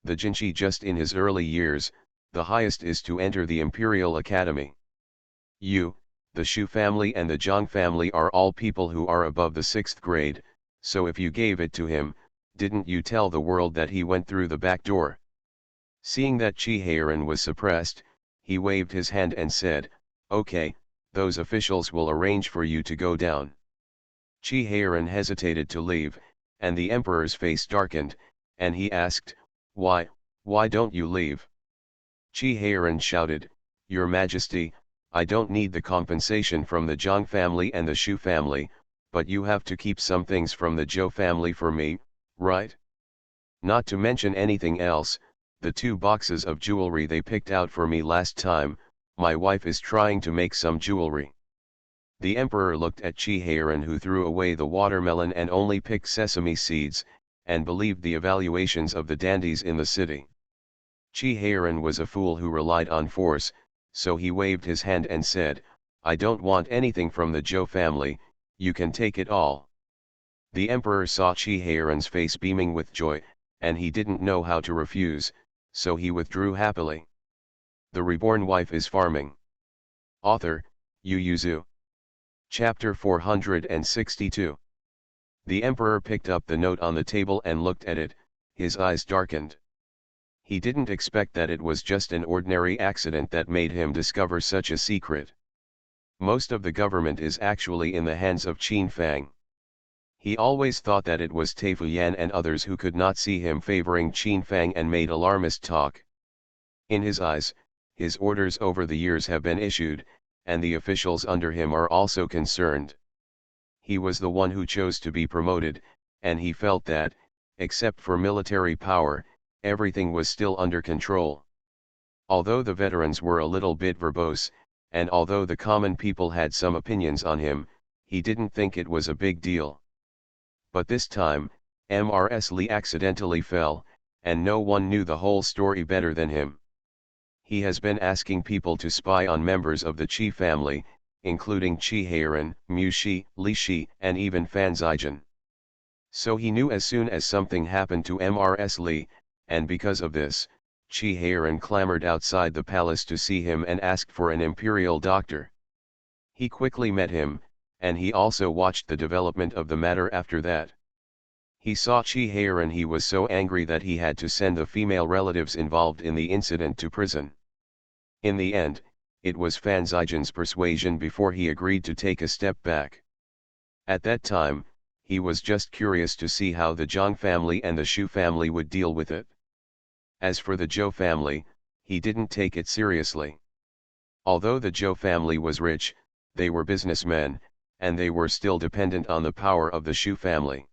The Jinshi just in his early years, the highest is to enter the Imperial Academy. You, the Shu family and the Zhang family are all people who are above the 6th grade, so if you gave it to him, didn't you tell the world that he went through the back door? Seeing that Chi Heiran was suppressed, he waved his hand and said, okay, those officials will arrange for you to go down. Chi Heiran hesitated to leave, and the emperor's face darkened, and he asked, why don't you leave? Chi Heiran shouted, Your Majesty, I don't need the compensation from the Zhang family and the Shu family, but you have to keep some things from the Zhou family for me, right? Not to mention anything else, the 2 boxes of jewelry they picked out for me last time, my wife is trying to make some jewelry. The emperor looked at Chi Heiran, who threw away the watermelon and only picked sesame seeds, and believed the evaluations of the dandies in the city. Chi Heiran was a fool who relied on force, so he waved his hand and said, I don't want anything from the Zhou family, you can take it all. The emperor saw Chi Heiran's face beaming with joy, and he didn't know how to refuse, so he withdrew happily. The Reborn Wife is Farming. Author, Yu Yuzu. Chapter 462. The emperor picked up the note on the table and looked at it, his eyes darkened. He didn't expect that it was just an ordinary accident that made him discover such a secret. Most of the government is actually in the hands of Qin Fang. He always thought that it was Tai Fuyan and others who could not see him favoring Qin Fang and made alarmist talk. In his eyes, his orders over the years have been issued, and the officials under him are also concerned. He was the one who chose to be promoted, and he felt that, except for military power, everything was still under control. Although the veterans were a little bit verbose, and although the common people had some opinions on him, he didn't think it was a big deal. But this time, Mrs. Li accidentally fell, and no one knew the whole story better than him. He has been asking people to spy on members of the Qi family, including Chi Heiran, Mu Shi, Li Shi, and even Fan Zijian. So he knew as soon as something happened to Mrs. Li, and because of this, Chi Heiran clamored outside the palace to see him and asked for an imperial doctor. He quickly met him, and he also watched the development of the matter after that. He saw Chi Heiran. He was so angry that he had to send the female relatives involved in the incident to prison. In the end, it was Fan Zijian's persuasion before he agreed to take a step back. At that time, he was just curious to see how the Zhang family and the Shu family would deal with it. As for the Zhou family, he didn't take it seriously. Although the Zhou family was rich, they were businessmen, and they were still dependent on the power of the Shu family.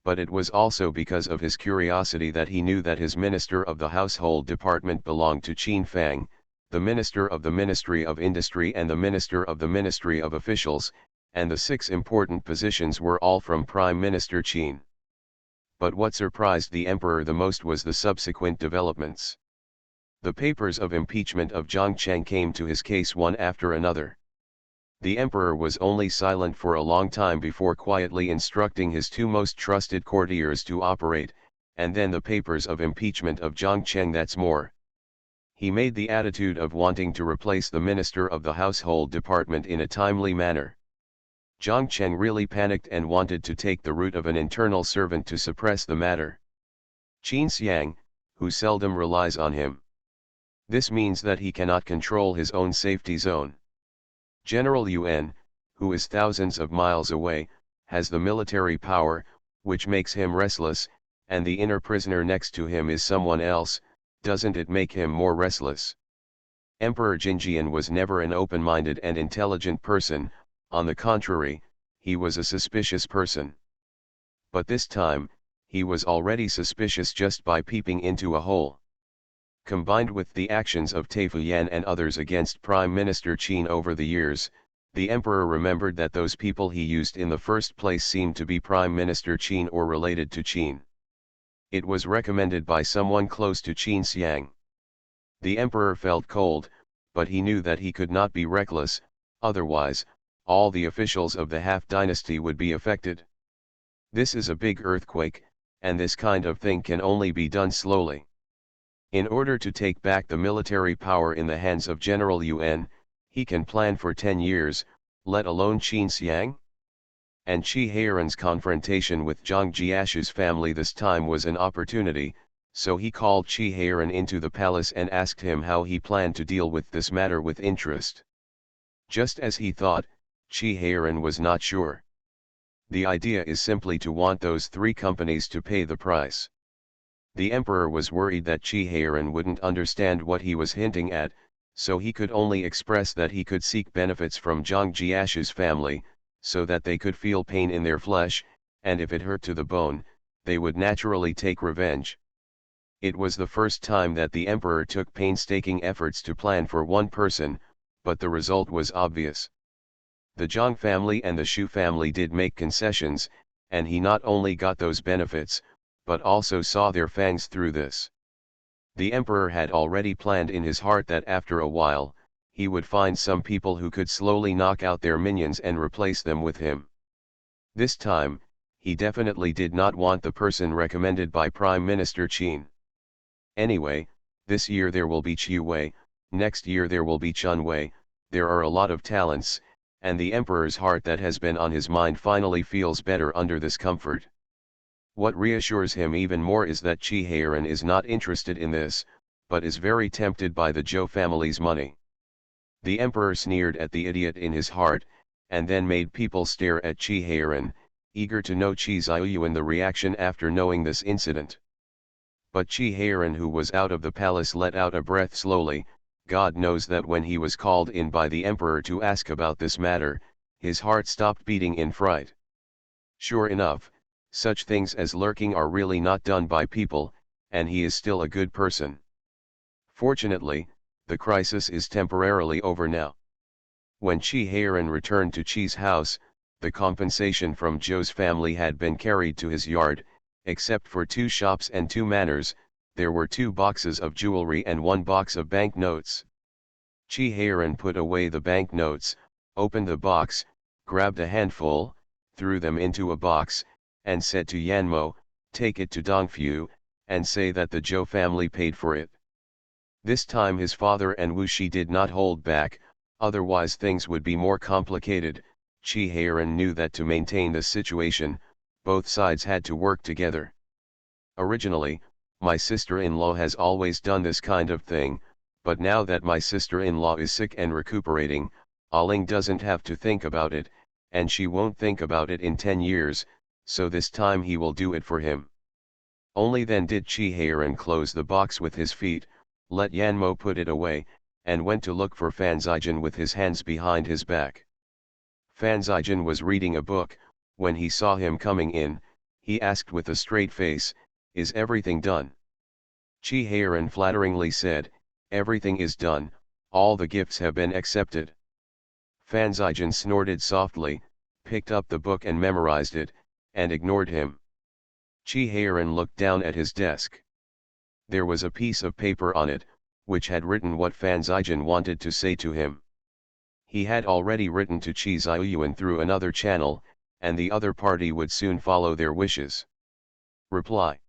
But it was also because of his curiosity that he knew that his minister of the household department belonged to Qin Fang, the minister of the Ministry of Industry and the minister of the Ministry of Officials, and the 6 important positions were all from Prime Minister Qin. But what surprised the emperor the most was the subsequent developments. The papers of impeachment of Zhang Cheng came to his case one after another. The emperor was only silent for a long time before quietly instructing his two most trusted courtiers to operate, and then the papers of impeachment of Zhang Cheng. That's more. He made the attitude of wanting to replace the minister of the household department in a timely manner. Zhang Cheng really panicked and wanted to take the route of an internal servant to suppress the matter. Qin Xiang, who seldom relies on him. This means that he cannot control his own safety zone. General Yuan, who is thousands of miles away, has the military power, which makes him restless, and the inner prisoner next to him is someone else. Doesn't it make him more restless? Emperor Jinjian was never an open-minded and intelligent person, on the contrary, he was a suspicious person. But this time, he was already suspicious just by peeping into a hole. Combined with the actions of Taifu Yan and others against Prime Minister Qin over the years, the emperor remembered that those people he used in the first place seemed to be Prime Minister Qin or related to Qin. It was recommended by someone close to Qin Xiang. The emperor felt cold, but he knew that he could not be reckless, otherwise, all the officials of the half-dynasty would be affected. This is a big earthquake, and this kind of thing can only be done slowly. In order to take back the military power in the hands of General Yuan, he can plan for 10 years, let alone Qin Xiang? And Qi Heiran's confrontation with Zhang Jiashu's family this time was an opportunity, so he called Qi Heiran into the palace and asked him how he planned to deal with this matter with interest. Just as he thought, Qi Heiran was not sure. The idea is simply to want those three companies to pay the price. The emperor was worried that Qi Heiran wouldn't understand what he was hinting at, so he could only express that he could seek benefits from Zhang Jiashu's family, so that they could feel pain in their flesh, and if it hurt to the bone, they would naturally take revenge. It was the first time that the emperor took painstaking efforts to plan for one person, but the result was obvious. The Zhang family and the Shu family did make concessions, and he not only got those benefits, but also saw their fangs through this. The emperor had already planned in his heart that after a while, he would find some people who could slowly knock out their minions and replace them with him. This time, he definitely did not want the person recommended by Prime Minister Qin. Anyway, this year there will be Qiu Wei, next year there will be Chun Wei, there are a lot of talents, and the emperor's heart that has been on his mind finally feels better under this comfort. What reassures him even more is that Qi Heiran is not interested in this, but is very tempted by the Zhou family's money. The emperor sneered at the idiot in his heart, and then made people stare at Qi Heiran, eager to know Qi Ziyuan the reaction after knowing this incident. But Qi Heiran, who was out of the palace, let out a breath slowly. God knows that when he was called in by the emperor to ask about this matter, his heart stopped beating in fright. Sure enough, such things as lurking are really not done by people, and he is still a good person. Fortunately, the crisis is temporarily over now. When Qi Heiran returned to Qi's house, the compensation from Zhou's family had been carried to his yard. Except for 2 shops and 2 manors, there were 2 boxes of jewelry and 1 box of banknotes. Qi Heiran put away the banknotes, opened the box, grabbed a handful, threw them into a box, and said to Yanmo, "Take it to Dongfu, and say that the Zhou family paid for it." This time his father and Wu Shi did not hold back, otherwise things would be more complicated. Qi Heiran knew that to maintain the situation, both sides had to work together. Originally, my sister-in-law has always done this kind of thing, but now that my sister-in-law is sick and recuperating, Aling doesn't have to think about it, and she won't think about it in 10 years, so this time he will do it for him. Only then did Qi Heiran close the box with his feet, let Yanmo put it away, and went to look for Fan Zijin with his hands behind his back. Fan Zijin was reading a book. When he saw him coming in, he asked with a straight face, "Is everything done?" Qi Heiran flatteringly said, "Everything is done, all the gifts have been accepted." Fan Zijin snorted softly, picked up the book and memorized it, and ignored him. Qi Heiran looked down at his desk. There was a piece of paper on it, which had written what Fan Zijin wanted to say to him. He had already written to Qi Ziyuan through another channel, and the other party would soon follow their wishes. Reply.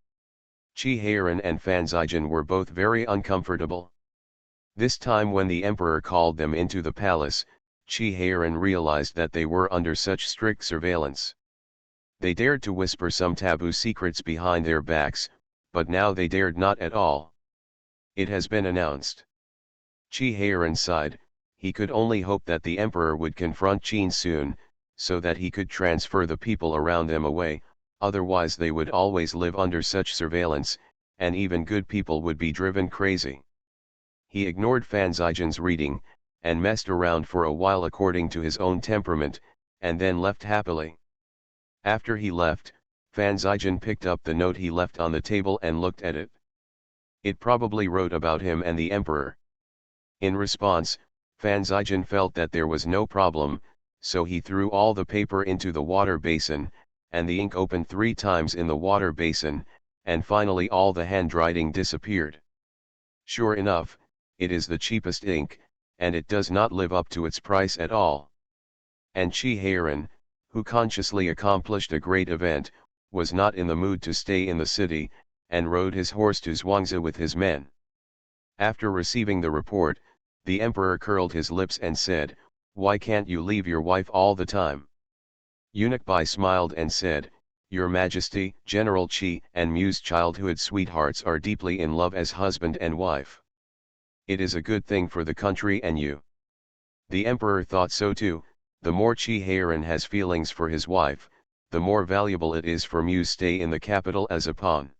Qi Heiran and Fan Zijin were both very uncomfortable. This time when the emperor called them into the palace, Qi Heiran realized that they were under such strict surveillance. They dared to whisper some taboo secrets behind their backs, but now they dared not at all. It has been announced. Qi Heiran sighed. He could only hope that the emperor would confront Qin soon, so that he could transfer the people around them away, otherwise they would always live under such surveillance, and even good people would be driven crazy. He ignored Fan Zijin's reading, and messed around for a while according to his own temperament, and then left happily. After he left, Fan Zijin picked up the note he left on the table and looked at it. It probably wrote about him and the emperor. In response, Fan Zijin felt that there was no problem, so he threw all the paper into the water basin, and the ink opened 3 times in the water basin, and finally all the handwriting disappeared. Sure enough, it is the cheapest ink, and it does not live up to its price at all. And Qi Heiran, who consciously accomplished a great event, was not in the mood to stay in the city, and rode his horse to Zhuangzi with his men. After receiving the report, the emperor curled his lips and said, "Why can't you leave your wife all the time?" Eunuch Bai smiled and said, "Your Majesty, General Qi and Mu's childhood sweethearts are deeply in love as husband and wife. It is a good thing for the country and you." The emperor thought so too. The more Qi Heiran has feelings for his wife, the more valuable it is for Mu's stay in the capital as a pawn.